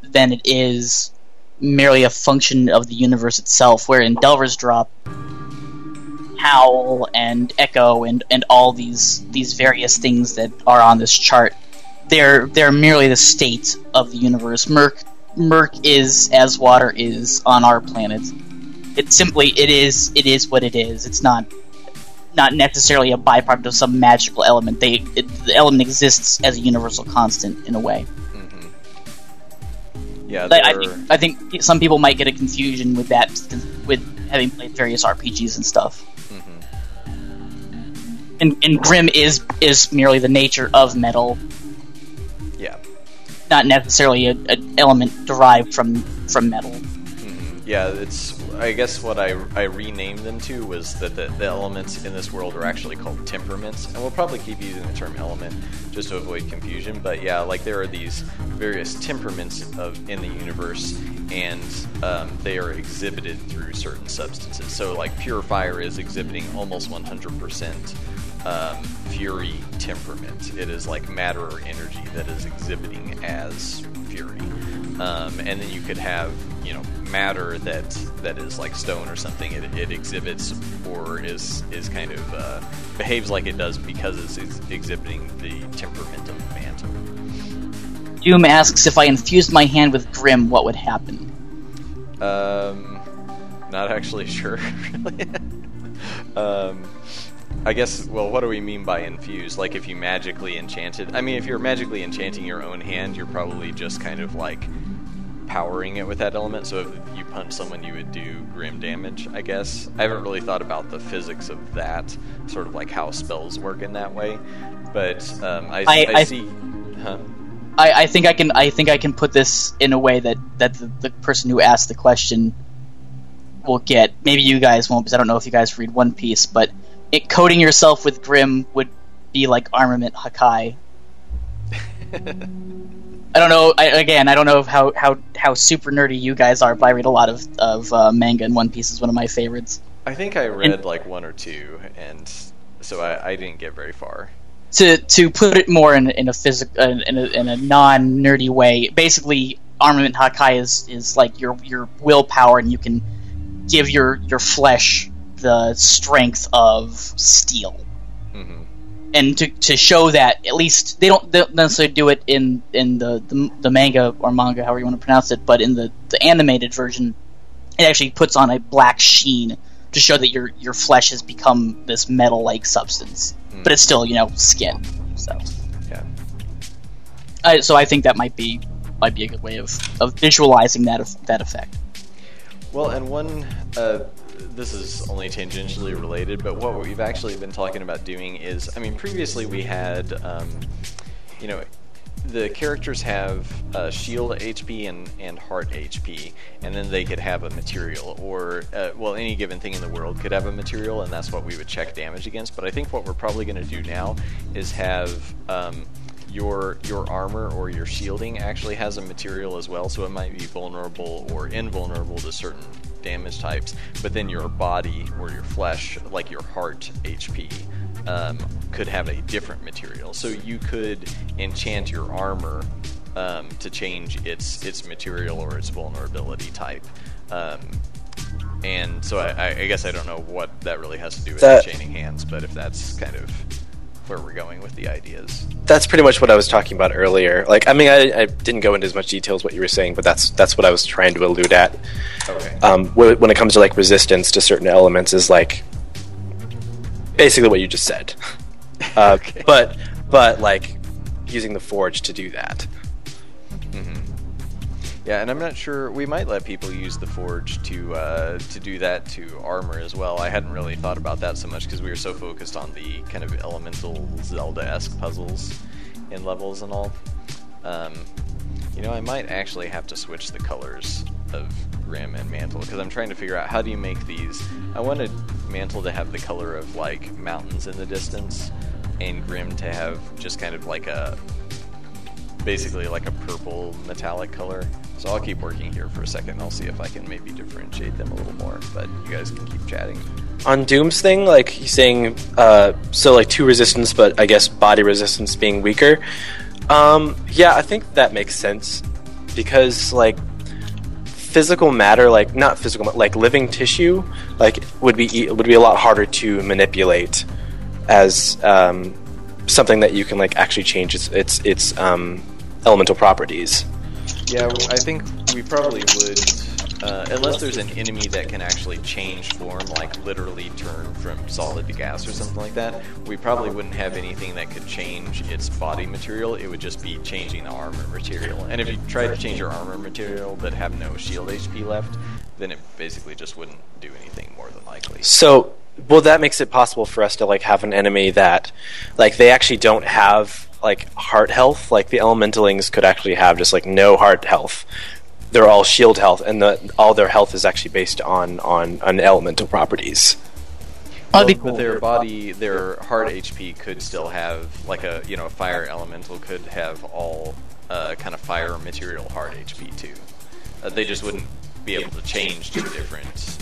than it is merely a function of the universe itself, where in Delver's Drop, Howl and Echo and all these various things that are on this chart, they're merely the state of the universe. Merc is as water is on our planet. It is what it is. It's not not necessarily a byproduct of some magical element. The element exists as a universal constant in a way. Yeah, I think some people might get a confusion with that, with having played various RPGs and stuff. And Grim is merely the nature of metal. Yeah. Not necessarily an element derived from metal. Yeah, it's. I guess what I renamed them to was that the elements in this world are actually called temperaments, and we'll probably keep using the term element just to avoid confusion. But yeah, like there are these various temperaments in the universe, and they are exhibited through certain substances. So like pure fire is exhibiting almost 100% fury temperament. It is like matter or energy that is exhibiting as fury. And then you could have, matter that is like stone or something. It exhibits or is kind of behaves like it does because it's exhibiting the temperament of mantle. Doom asks, if I infused my hand with Grim, what would happen? Not actually sure, really. I guess, well, what do we mean by infused? Like, if you magically enchanted... I mean, if you're magically enchanting your own hand, you're probably just kind of, like, powering it with that element. So if you punch someone, you would do grim damage, I guess. I haven't really thought about the physics of that, sort of like how spells work in that way. But I see... Huh? I think I can put this in a way that the person who asked the question will get. Maybe you guys won't, because I don't know if you guys read One Piece, but coating yourself with Grim would be like armament Hakai. I don't know. I don't know how super nerdy you guys are, but I read a lot of manga, and One Piece is one of my favorites. I think I read like one or two, and so I didn't get very far. To put it more in a non nerdy way, basically armament Hakai is like your willpower, and you can give your flesh the strength of steel. Mm-hmm. And to show that, at least they don't necessarily do it in the manga or manga, however you want to pronounce it, but in the animated version, it actually puts on a black sheen to show that your flesh has become this metal-like substance. But it's still, skin. So yeah. So I think that might be a good way of visualizing that effect. Well, and one, this is only tangentially related, but what we've actually been talking about doing is, I mean, previously we had, the characters have shield HP and heart HP, and then they could have a material, or, any given thing in the world could have a material, and that's what we would check damage against. But I think what we're probably going to do now is have your armor or your shielding actually has a material as well, so it might be vulnerable or invulnerable to certain damage types, but then your body or your flesh, like your heart HP, could have a different material. So you could enchant your armor to change its material or its vulnerability type. And so I guess I don't know what that really has to do with enchanting hands, but if that's kind of where we're going with the ideas. That's pretty much what I was talking about earlier. Like, I mean, I didn't go into as much detail as what you were saying, but that's what I was trying to allude at. Okay. When it comes to like resistance to certain elements, is like basically what you just said. Okay. But like using the forge to do that. Mm-hmm. Yeah, and I'm not sure. We might let people use the forge to do that to armor as well. I hadn't really thought about that so much because we were so focused on the kind of elemental Zelda-esque puzzles and levels and all. I might actually have to switch the colors of Grim and Mantle, because I'm trying to figure out how do you make these. I wanted Mantle to have the color of like mountains in the distance, and Grim to have just kind of like basically like a purple metallic color. So I'll keep working here for a second, and I'll see if I can maybe differentiate them a little more, but you guys can keep chatting. On Doom's thing, like he's saying, so like 2 resistance, but I guess body resistance being weaker. Yeah, I think that makes sense, because like physical matter, like not physical, like living tissue, like would be a lot harder to manipulate as something that you can like actually change its elemental properties. Yeah, I think we probably would unless there's an enemy that can actually change form, like literally turn from solid to gas or something like that, we probably wouldn't have anything that could change its body material. It would just be changing the armor material. And if you tried to change your armor material but have no shield HP left, then it basically just wouldn't do anything more than likely. So, well, that makes it possible for us to like have an enemy that, like, they actually don't have like heart health. Like the elementalings could actually have just like no heart health. They're all shield health, and all their health is actually based on elemental properties. That'd be cool. But their heart HP could still have, like a fire elemental could have all kind of fire material heart HP too. They just wouldn't be able to change to a different.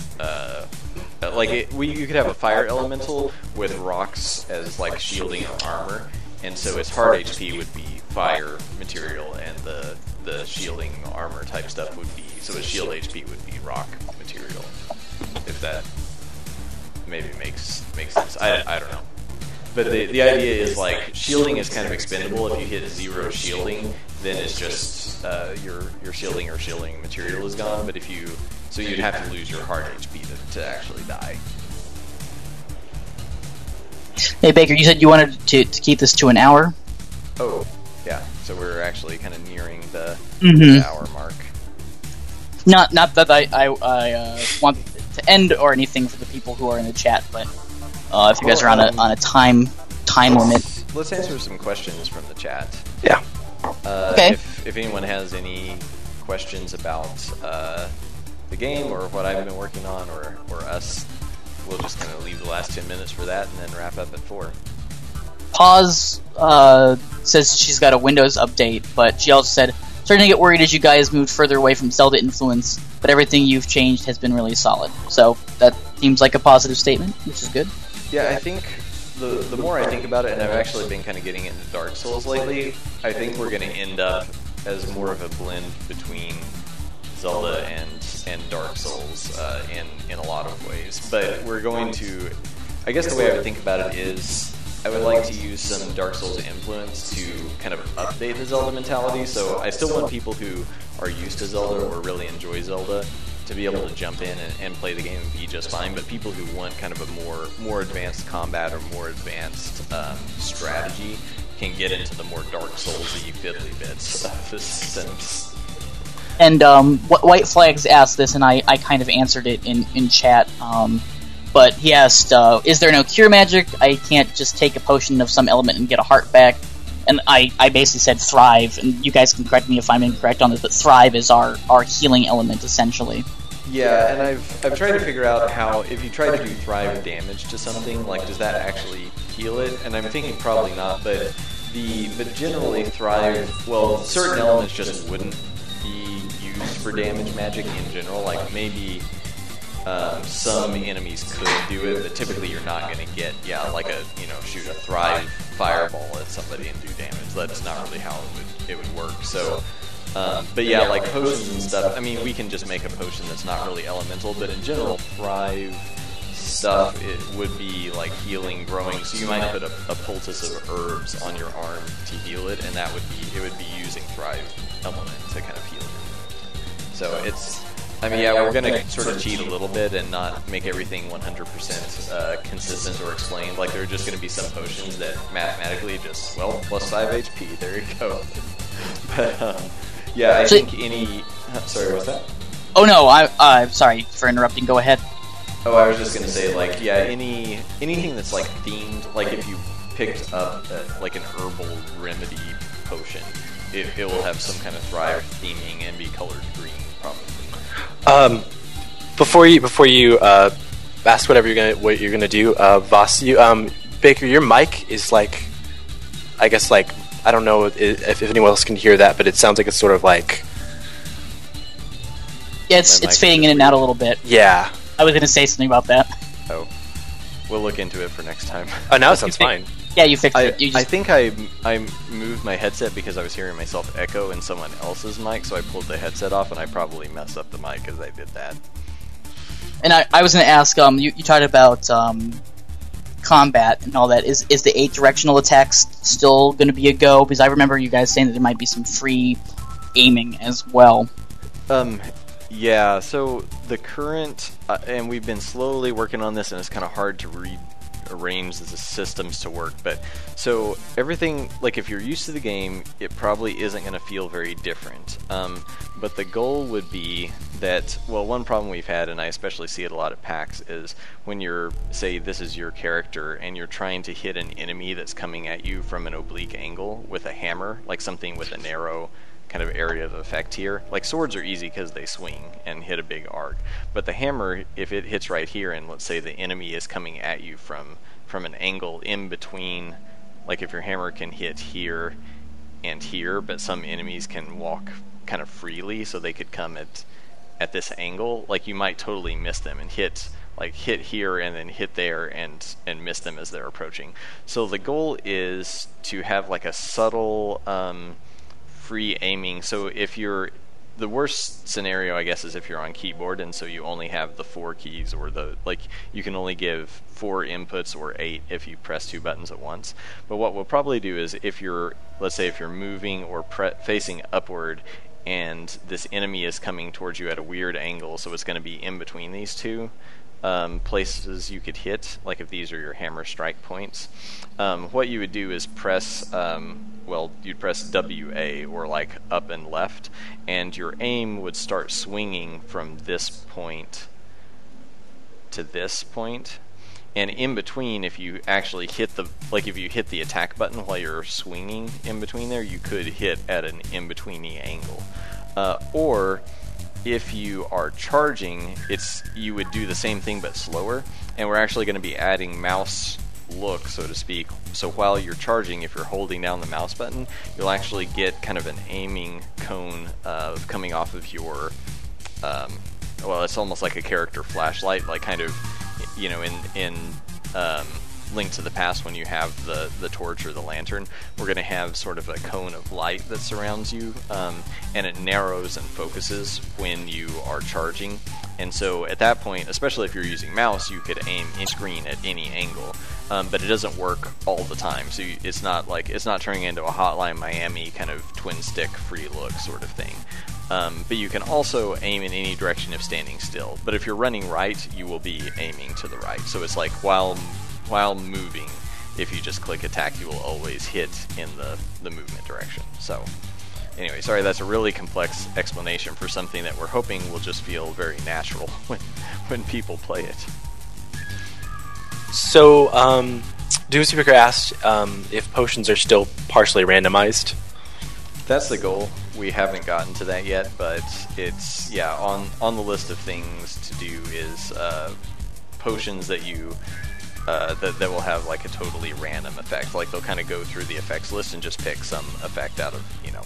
You could have a fire elemental with rocks as like shielding or armor, and so its heart HP would be fire material, and the shielding armor type stuff would be, so its shield HP would be rock material. If that maybe makes sense. I don't know. But the idea is like shielding is kind of expendable. If you hit 0 shielding, then it's just your shielding or shielding material is gone. But so you'd have to lose your heart HP to actually die. Hey Baker, you said you wanted to keep this to an hour? Oh, yeah. So we're actually kind of nearing the hour mark. Not that I want to end or anything for the people who are in the chat, but if you guys are on a time limit. Let's answer some questions from the chat. Yeah. Okay. If anyone has any questions about the game or what I've been working on or us, we'll just kind of leave the last 10 minutes for that and then wrap up at 4. Pause says she's got a Windows update, but she also said, starting to get worried as you guys moved further away from Zelda influence, but everything you've changed has been really solid. So that seems like a positive statement, which is good. Yeah, I think the more I think about it, and I've actually been kind of getting into Dark Souls lately, I think we're going to end up as more of a blend between Zelda and Dark Souls in a lot of ways. But we're going to, I guess the way I would think about it is, I would like to use some Dark Souls influence to kind of update the Zelda mentality. So I still want people who are used to Zelda or really enjoy Zelda to be able to jump in and play the game and be just fine. But people who want kind of a more advanced combat or more advanced strategy can get into the more Dark Souls-y fiddly bits of the systems. And White Flags asked this, and I kind of answered it in chat. But he asked, is there no cure magic? I can't just take a potion of some element and get a heart back. And I basically said Thrive, and you guys can correct me if I'm incorrect on this, but Thrive is our healing element, essentially. Yeah, and I've tried to figure out how, if you try to do Thrive damage to something, like, does that actually heal it? And I'm thinking probably not, but generally Thrive, well, certain elements just wouldn't be used for damage magic in general, like maybe some enemies could do it, but typically you're not going to get, like shoot a Thrive fireball at somebody and do damage. That's not really how it would work. So, but yeah, like potions and stuff, I mean, we can just make a potion that's not really elemental, but in general, Thrive stuff, it would be like healing, growing, so you might put a poultice of herbs on your arm to heal it, and it would be using Thrive element to kind of heal it. So we're going to sort of cheat a little bit and not make everything 100% consistent or explained. Like, there are just going to be some potions that mathematically just, plus 5 HP, there you go. But, I think any... Sorry, what's that? Oh no, I'm sorry for interrupting, go ahead. Oh, I was just going to say, like, anything that's, like, themed, like, if you picked up, like, an herbal remedy potion, it will have some kind of Thrive theming and be colored green, probably. Before you ask what you're gonna do, Voss, Baker, your mic is like, I guess, like, I don't know if anyone else can hear that, but it sounds like it's sort of like, yeah, it's fading in and out a little bit. Yeah, I was gonna say something about that. Oh, we'll look into it for next time. Oh, now it sounds fine. Yeah, you fixed it. I think I moved my headset because I was hearing myself echo in someone else's mic, so I pulled the headset off, and I probably messed up the mic as I did that. And I was going to ask, you talked about combat and all that. Is the 8 directional attacks still going to be a go? Because I remember you guys saying that there might be some free aiming as well. Yeah, so the current, and we've been slowly working on this, and it's kind of hard to rearrange the systems to work, but so everything, like if you're used to the game, it probably isn't going to feel very different. But the goal would be that, well, one problem we've had, and I especially see it a lot at PAX, is when you're, say this is your character, and you're trying to hit an enemy that's coming at you from an oblique angle with a hammer, like something with a narrow kind of area of effect here. Like swords are easy because they swing and hit a big arc, but the hammer, if it hits right here, and let's say the enemy is coming at you from an angle in between, like if your hammer can hit here and here, but some enemies can walk kind of freely, so they could come at this angle, like you might totally miss them and hit here and then hit there and miss them as they're approaching. So the goal is to have like a subtle free aiming. So if you're, the worst scenario I guess is if you're on keyboard and so you only have the 4 keys, or the, like you can only give 4 inputs or 8 if you press 2 buttons at once. But what we'll probably do is, if you're, let's say if you're moving or facing upward and this enemy is coming towards you at a weird angle, so it's going to be in between these two places you could hit, like if these are your hammer strike points, what you would do is press, well, you'd press WA, or like up and left, and your aim would start swinging from this point to this point. And in between, if you actually hit the, like if you hit the attack button while you're swinging in between there, you could hit at an in-betweeny angle. Or if you are charging, you would do the same thing but slower, and we're actually going to be adding mouse look, so to speak. So while you're charging, if you're holding down the mouse button, you'll actually get kind of an aiming cone coming off of your, well, it's almost like a character flashlight, like kind of, you know, in Link to the Past, when you have the torch or the lantern, we're going to have sort of a cone of light that surrounds you, and it narrows and focuses when you are charging. And so at that point, especially if you're using mouse, you could aim in screen at any angle, but it doesn't work all the time. So it's not turning into a Hotline Miami kind of twin stick free look sort of thing. But you can also aim in any direction if standing still. But if you're running right, you will be aiming to the right. So it's like while moving, if you just click attack, you will always hit in the movement direction. So anyway, sorry, that's a really complex explanation for something that we're hoping will just feel very natural when people play it. So, Doomspeaker asked if potions are still partially randomized. That's the goal. We haven't gotten to that yet, but it's, yeah, on the list of things to do is potions that you that will have like a totally random effect. Like they'll kind of go through the effects list and just pick some effect out of, you know,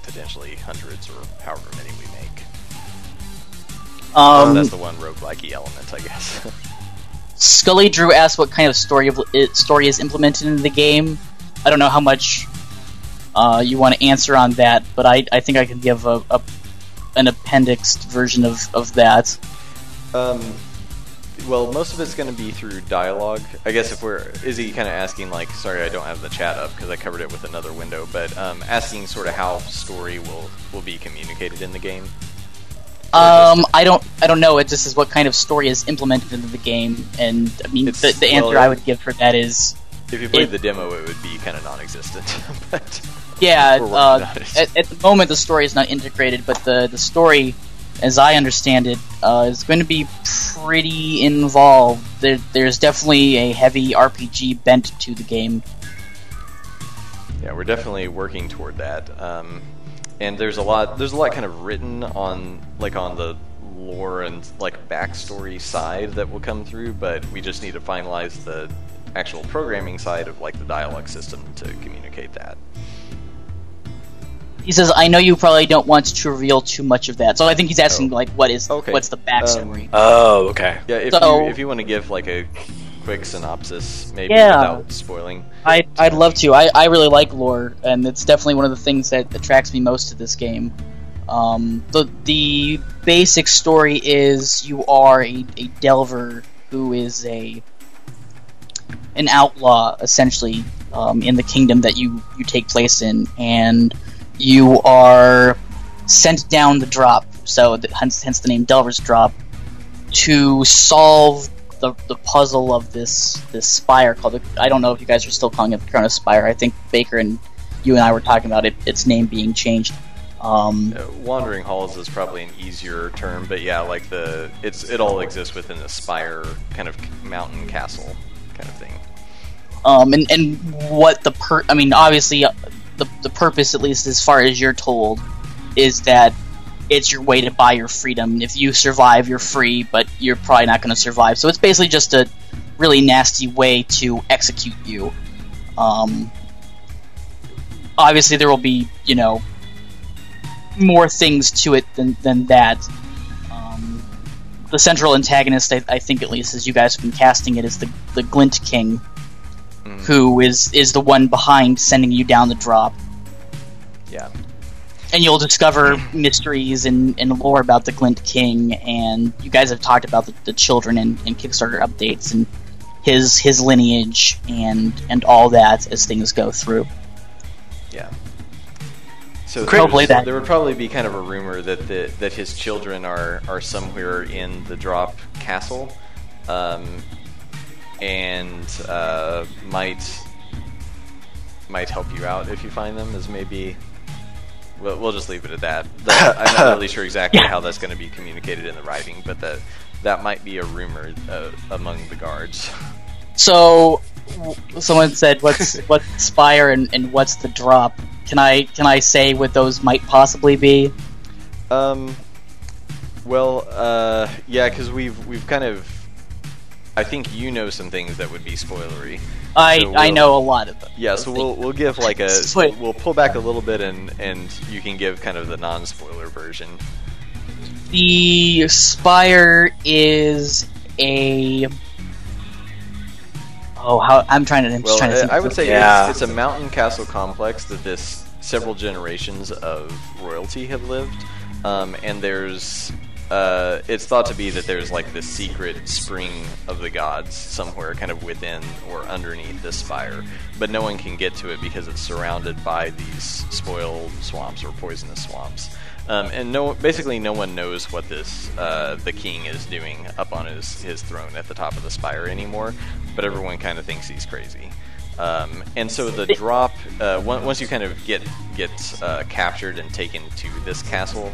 potentially hundreds or however many we make. That's the one roguelike-y element, I guess. Scully Drew asked what kind of story is implemented into the game. I don't know how much you want to answer on that, but I think I can give an appendixed version of that. Well, most of it's going to be through dialogue. I guess is he kind of asking, like, sorry, I don't have the chat up because I covered it with another window, but asking sort of how story will be communicated in the game? I don't know. It just is what kind of story is implemented into the game, and I mean, the answer I would give for that is, if you played the demo, it would be kind of non-existent. But yeah, at the moment the story is not integrated, but the story, as I understand it, is going to be pretty involved. There's definitely a heavy RPG bent to the game. Yeah, we're definitely working toward that. And there's a lot kind of written on the lore and like backstory side that will come through, but we just need to finalize the actual programming side of like the dialogue system to communicate that. He says, I know you probably don't want to reveal too much of that. So I think he's asking, like, what's the backstory? Oh, okay. Yeah, if you want to give, like, a quick synopsis, maybe, without spoiling. I'd love to. I really like lore, and it's definitely one of the things that attracts me most to this game. The basic story is you are a delver who is an outlaw, essentially, in the kingdom that you take place in, and you are sent down the drop, so hence the name Delver's Drop, to solve the puzzle of this spire called, I don't know if you guys are still calling it the Cronus Spire. I think Baker and you and I were talking about its name being changed. Wandering Halls is probably an easier term, but yeah, like it all exists within the spire kind of mountain castle kind of thing. And what obviously the purpose, at least as far as you're told, is that it's your way to buy your freedom. If you survive, you're free, but you're probably not going to survive. So it's basically just a really nasty way to execute you. Obviously, there will be, more things to it than that. The central antagonist, I think, at least as you guys have been casting it, is the Glint King, who is the one behind sending you down the drop. Yeah. And you'll discover mysteries and lore about the Glint King, and you guys have talked about the children in Kickstarter updates and his lineage and all that as things go through. Yeah. So hopefully there would probably be kind of a rumor that his children are somewhere in the drop castle, and might help you out if you find them. As maybe, we'll just leave it at that. I'm not really sure exactly how that's going to be communicated in the writing, but that might be a rumor among the guards. So, someone said, "What's Spire and what's the drop?" Can I say what those might possibly be? Yeah, because we've kind of, I think you know some things that would be spoilery. I know a lot of them. Yeah, so we'll give like we'll pull back a little bit and you can give kind of the non-spoiler version. The Spire is a... I'm trying to think. I would say it's a mountain castle complex that several generations of royalty have lived, and there's it's thought to be that there's like this secret spring of the gods somewhere kind of within or underneath this spire, but no one can get to it because it's surrounded by these spoiled swamps or poisonous swamps. And basically no one knows what the king is doing up on his throne at the top of the spire anymore, but everyone kind of thinks he's crazy. And so the drop, once you kind of get captured and taken to this castle,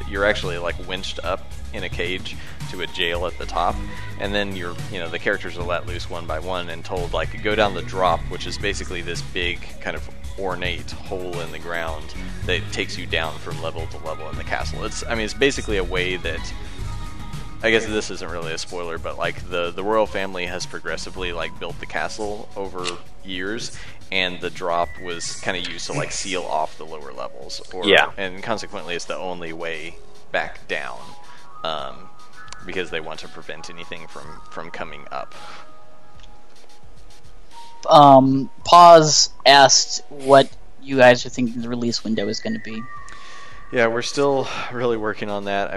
you're actually like winched up in a cage to a jail at the top, and then the characters are let loose one by one and told like go down the drop, which is basically this big kind of ornate hole in the ground that takes you down from level to level in the castle. It's basically a way that, I guess this isn't really a spoiler, but like the royal family has progressively like built the castle over years, and the drop was kind of used to like seal off the lower levels, and consequently it's the only way back down, because they want to prevent anything from coming up. Pause asked what you guys are thinking the release window is going to be. Yeah, we're still really working on that.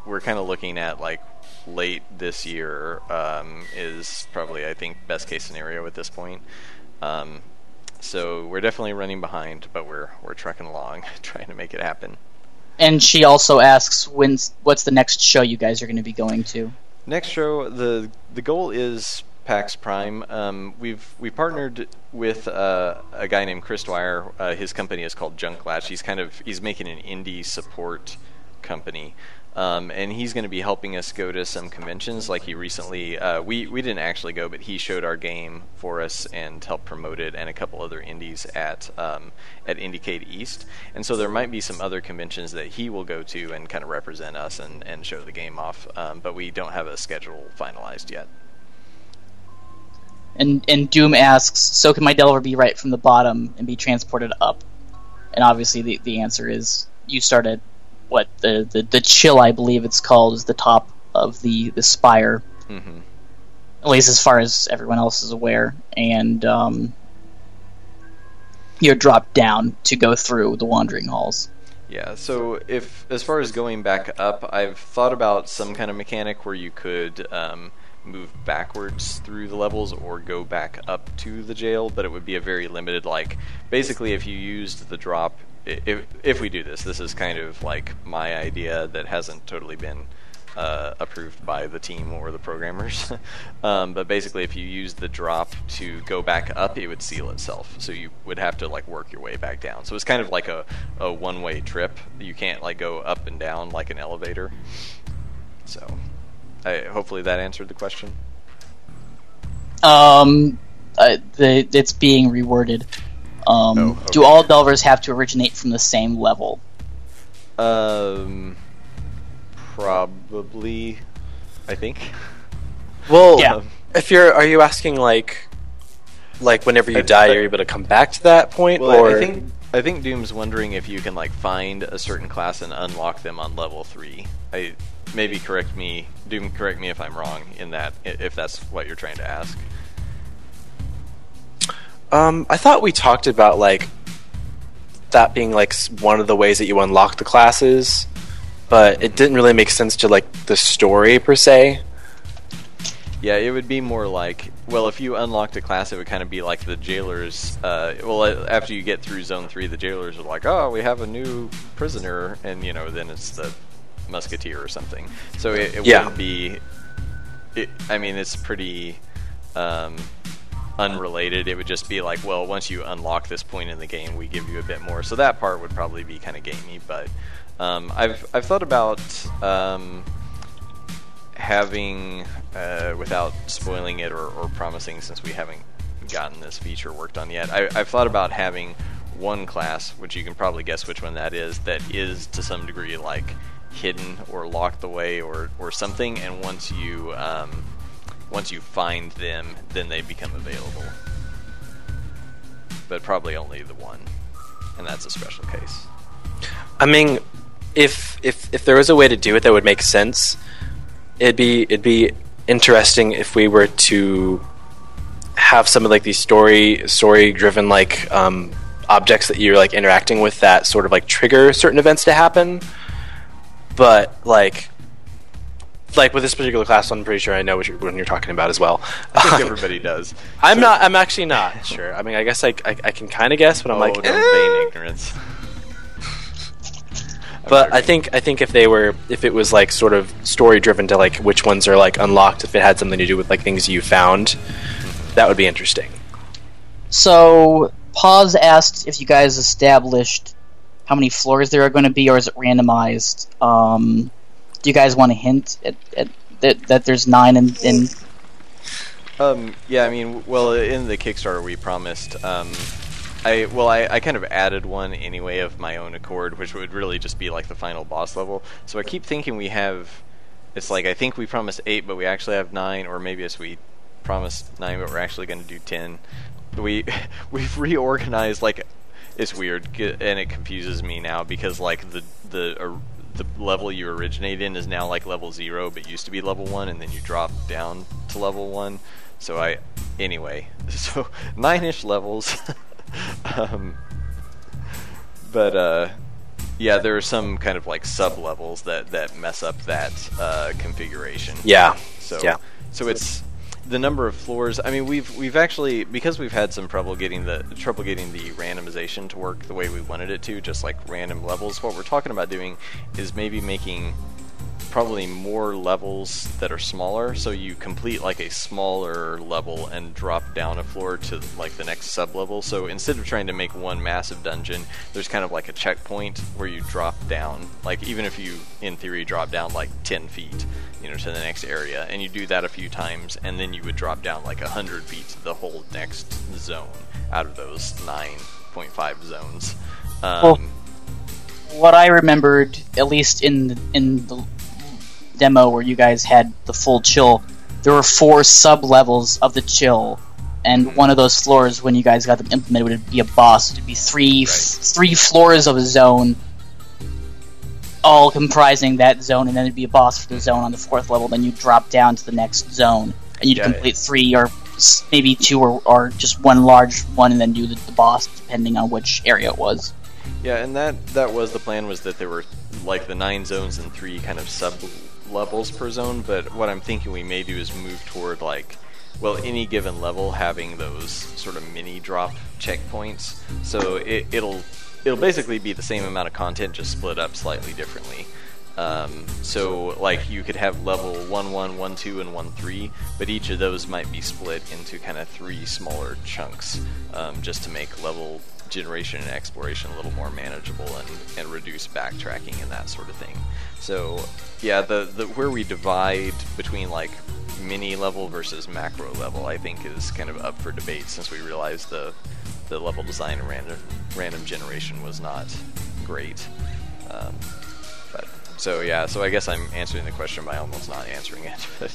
We're kind of looking at like late this year is probably, I think, best case scenario at this point. So we're definitely running behind, but we're trucking along, trying to make it happen. And she also asks, what's the next show you guys are going to be going to? Next show, the goal is PAX Prime. We partnered with a guy named Chris Dwyer. His company is called Junk Latch. He's making an indie support company, and he's going to be helping us go to some conventions. Like he recently, we didn't actually go, but he showed our game for us and helped promote it, and a couple other indies at Indiecade East. And so there might be some other conventions that he will go to and kind of represent us and show the game off. But we don't have a schedule finalized yet. And Doom asks, so can my Delver be right from the bottom and be transported up? And obviously the answer is you start at what the chill, I believe it's called, is the top of the spire. Mm-hmm. At least as far as everyone else is aware. And you're dropped down to go through the wandering halls. Yeah, so as far as going back up, I've thought about some kind of mechanic where you could move backwards through the levels or go back up to the jail, but it would be a very limited, like, basically if you used the drop if we do this, this is kind of like my idea that hasn't totally been approved by the team or the programmers. But basically, if you use the drop to go back up, it would seal itself. So you would have to like work your way back down. So it's kind of like a one-way trip. You can't like go up and down like an elevator. So hopefully that answered the question. It's being reworded. Okay. Do all delvers have to originate from the same level? Probably, I think. Well, Yeah. are you asking like whenever you die, you're able to come back to that point, Well, or I think Doom's wondering if you can like find a certain class and unlock them on level 3. Maybe correct me, Doom. Correct me if I'm wrong in that, if that's what you're trying to ask. I thought we talked about like that being like one of the ways that you unlock the classes, but it didn't really make sense to like the story per se. Yeah, it would be more like, well, if you unlocked a class, it would kind of be like the jailers. After you get through Zone 3, the jailers are like, oh, we have a new prisoner, and then it's the musketeer or something. So it wouldn't be. I mean, it's pretty unrelated. It would just be like, well, once you unlock this point in the game, we give you a bit more. So that part would probably be kind of gamey, but I've thought about having, without spoiling it or promising, since we haven't gotten this feature worked on yet, I've thought about having one class, which you can probably guess which one that is to some degree like hidden or locked away or something, and once you find them, then they become available. But probably only the one, and that's a special case. I mean, if there was a way to do it that would make sense, it'd be interesting if we were to have some of like these story driven like objects that you're like interacting with that sort of like trigger certain events to happen. But like with this particular class, I'm pretty sure I know what you're talking about as well. I think everybody does. I'm actually not sure. I mean, I guess I can kind of guess, but I'm like, don't feign ignorance. But I think if it was like sort of story driven to like which ones are like unlocked, if it had something to do with like things you found, that would be interesting. So, Pause asked if you guys established how many floors there are going to be, or is it randomized? Do you guys want to hint at that there's 9 in? Yeah, I mean, well, in the Kickstarter we promised. I kind of added one anyway of my own accord, which would really just be like the final boss level. So I keep thinking we have. It's like I think we promised 8, but we actually have 9, or maybe we promised 9, but we're actually going to do 10. We've reorganized. Like, it's weird and it confuses me now because like the level you originate in is now like level 0, but used to be level 1, and then you drop down to level 1. So anyway, so 9-ish levels. Yeah, there are some kind of like sub levels that mess up that configuration. Yeah. So it's the number of floors. I mean, we've actually, because we've had some trouble getting the randomization to work the way we wanted it to, just like random levels. What we're talking about doing is maybe making probably more levels that are smaller, so you complete like a smaller level and drop down a floor to like the next sub level. So instead of trying to make one massive dungeon, there's kind of like a checkpoint where you drop down, like even if you in theory drop down like 10 feet to the next area, and you do that a few times, and then you would drop down like 100 feet to the whole next zone out of those 9.5 zones. What I remembered, at least in the demo where you guys had the full chill, there were 4 sub levels of the chill, and one of those floors, when you guys got them implemented, would be a boss. It would be three floors of a zone, all comprising that zone, and then it'd be a boss for the zone on the 4th level. Then you drop down to the next zone, and you'd complete 3 or maybe 2 or just one large one, and then do the boss, depending on which area it was. Yeah, and that was the plan, was that there were like the 9 zones and 3 kind of sub levels per zone. But what I'm thinking we may do is move toward like, well, any given level having those sort of mini drop checkpoints. So it'll basically be the same amount of content, just split up slightly differently. So, like, you could have level 1-1, 1-2, and 1-3, but each of those might be split into kind of 3 smaller chunks, just to make level generation and exploration a little more manageable and reduce backtracking and that sort of thing. So, yeah, the where we divide between, like, mini level versus macro level, I think is kind of up for debate, since we realized the level design and random generation was not great. So yeah, so I guess I'm answering the question by almost not answering it. But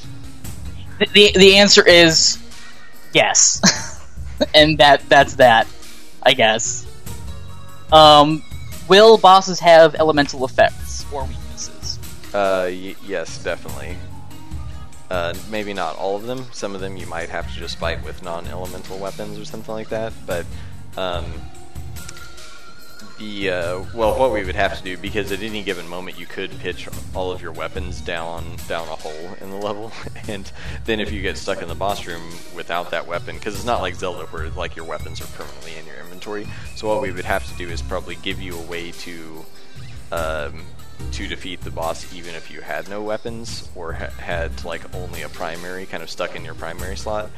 The answer is yes, and that's that, I guess. Will bosses have elemental effects or weaknesses? Yes, definitely. Maybe not all of them. Some of them you might have to just fight with non-elemental weapons or something like that. But what we would have to do, because at any given moment you could pitch all of your weapons down a hole in the level, and then if you get stuck in the boss room without that weapon, because it's not like Zelda where like your weapons are permanently in your inventory, so what we would have to do is probably give you a way to defeat the boss even if you had no weapons or had like only a primary kind of stuck in your primary slot.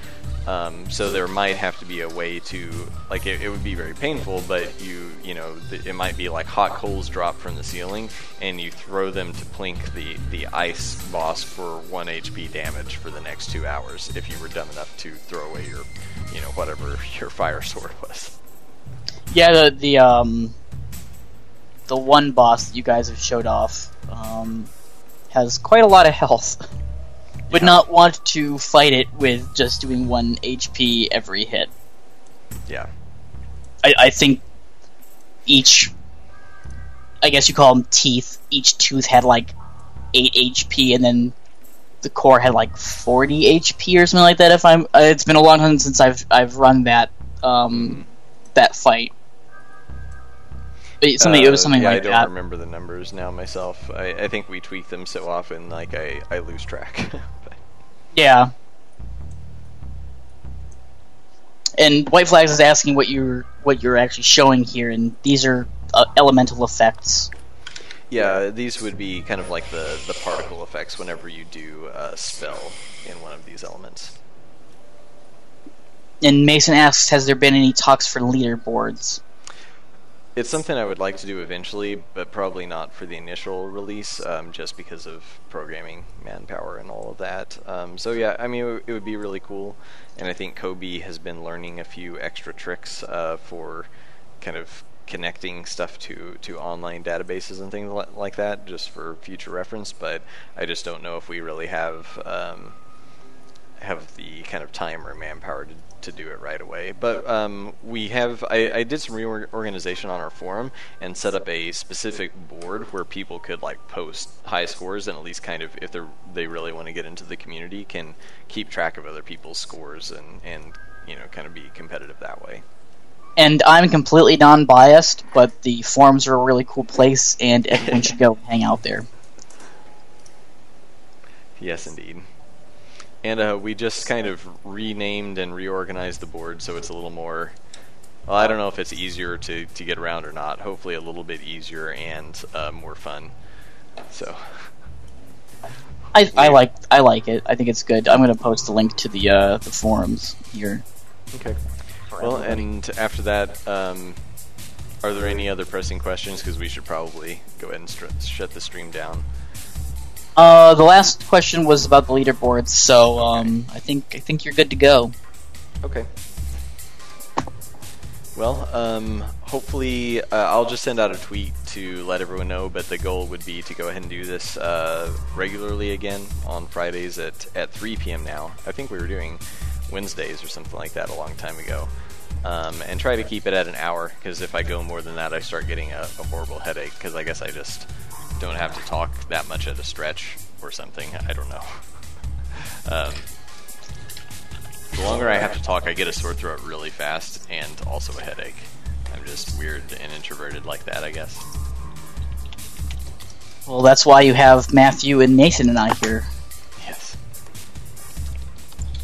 So there might have to be a way to, like, it would be very painful, but it might be like hot coals drop from the ceiling and you throw them to plink the ice boss for 1 HP damage for the next 2 hours if you were dumb enough to throw away your, whatever your fire sword was. Yeah, the one boss that you guys have showed off has quite a lot of health. Would not want to fight it with just doing 1 HP every hit. Yeah. I think each, I guess you call them teeth, each tooth had like 8 HP, and then the core had like 40 HP or something like that. It's been a long time since I've run that that fight. But it was something like that. I don't remember the numbers now myself. I think we tweak them so often, like I lose track. Yeah. And White Flags is asking what you're actually showing here, and these are elemental effects. Yeah, these would be kind of like the particle effects whenever you do a spell in one of these elements. And Mason asks, has there been any talks for leaderboards? It's something I would like to do eventually, but probably not for the initial release, just because of programming, manpower, and all of that. So yeah, I mean, it would be really cool, and I think Kobe has been learning a few extra tricks for kind of connecting stuff to online databases and things like that, just for future reference, but I just don't know if we really have the kind of time or manpower to do it right away. But I did some reorganization on our forum and set up a specific board where people could like post high scores, and at least kind of, if they really want to get into the community, can keep track of other people's scores and kind of be competitive that way. And I'm completely non-biased, but the forums are a really cool place, and everyone should go hang out there. Yes, indeed. And we just kind of renamed and reorganized the board so it's a little more... Well, I don't know if it's easier to get around or not. Hopefully a little bit easier and more fun. So... I like it. I think it's good. I'm going to post a link to the forums here. Okay. Well, and after that, are there any other pressing questions? Because we should probably go ahead and shut the stream down. The last question was about the leaderboards, so I think you're good to go. Okay. Well, hopefully I'll just send out a tweet to let everyone know, but the goal would be to go ahead and do this regularly again on Fridays at 3 p.m. now. I think we were doing Wednesdays or something like that a long time ago. And try to keep it at an hour, because if I go more than that I start getting a horrible headache, because I guess I just don't have to talk that much at a stretch or something. I don't know. The longer I have to talk, I get a sore throat really fast and also a headache. I'm just weird and introverted like that, I guess. Well, that's why you have Matthew and Nathan and I here. Yes.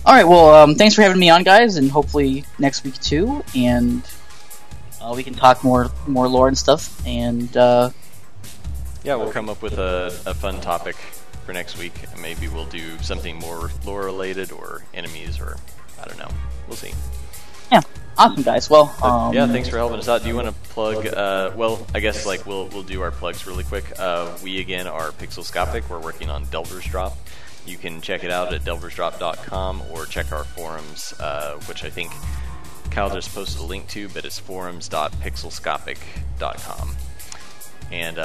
Alright, well, thanks for having me on, guys, and hopefully next week too, and we can talk more lore and stuff. And Yeah, we'll come up with a fun topic for next week. And maybe we'll do something more lore related or enemies or I don't know. We'll see. yeah, awesome guys. Well, Yeah, thanks for helping us out. Do you want to plug? Well, I guess like we'll do our plugs really quick. We again are Pixelscopic. We're working on Delver's Drop. You can check it out at delversdrop.com or check our forums, which I think Kyle just posted a link to, but it's forums.pixelscopic.com. And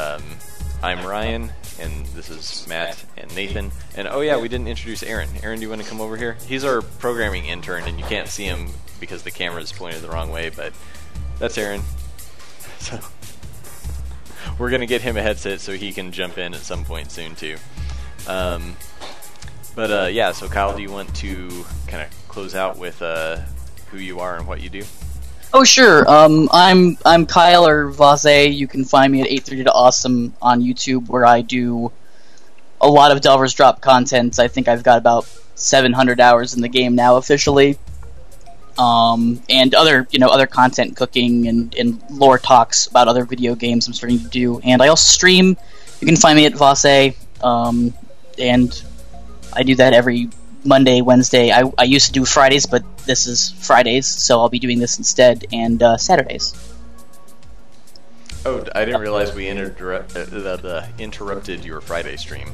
I'm Ryan, and this is Matt and Nathan. And oh yeah, we didn't introduce Aaron. Aaron, do you want to come over here? He's our programming intern, and you can't see him because the camera is pointed the wrong way, but that's Aaron. So we're going to get him a headset so he can jump in at some point soon too. Yeah, so Kyle, do you want to kind of close out with who you are and what you do? Oh sure. I'm Kyle or Vase. You can find me at 830 to Awesome on YouTube, where I do a lot of Delver's Drop content. I think I've got about 700 hours in the game now officially, and other content, cooking and lore talks about other video games I'm starting to do. And I also stream. You can find me at Vase, and I do that every Monday, Wednesday. I used to do Fridays, but this is Fridays, so I'll be doing this instead, and Saturdays. Oh, I didn't realize we interrupted your Friday stream.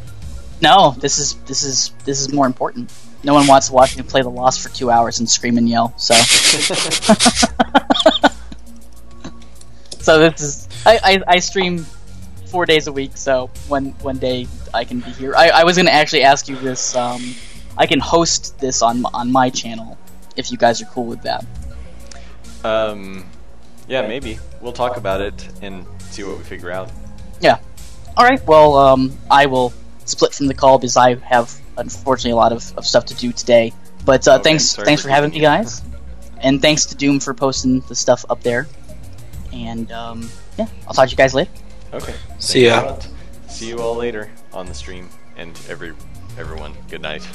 No, this is more important. No one wants to watch me play The Lost for 2 hours and scream and yell. So, so this is I stream 4 days a week. So one day I can be here. I was going to actually ask you this. I can host this on my channel if you guys are cool with that. Yeah, maybe we'll talk about it and see what we figure out. Yeah. All right. Well, I will split from the call because I have unfortunately a lot of stuff to do today. But thanks for having me, guys, and thanks to Doom for posting the stuff up there. And yeah, I'll talk to you guys later. Okay. See ya. See you all later on the stream, and everyone. Good night.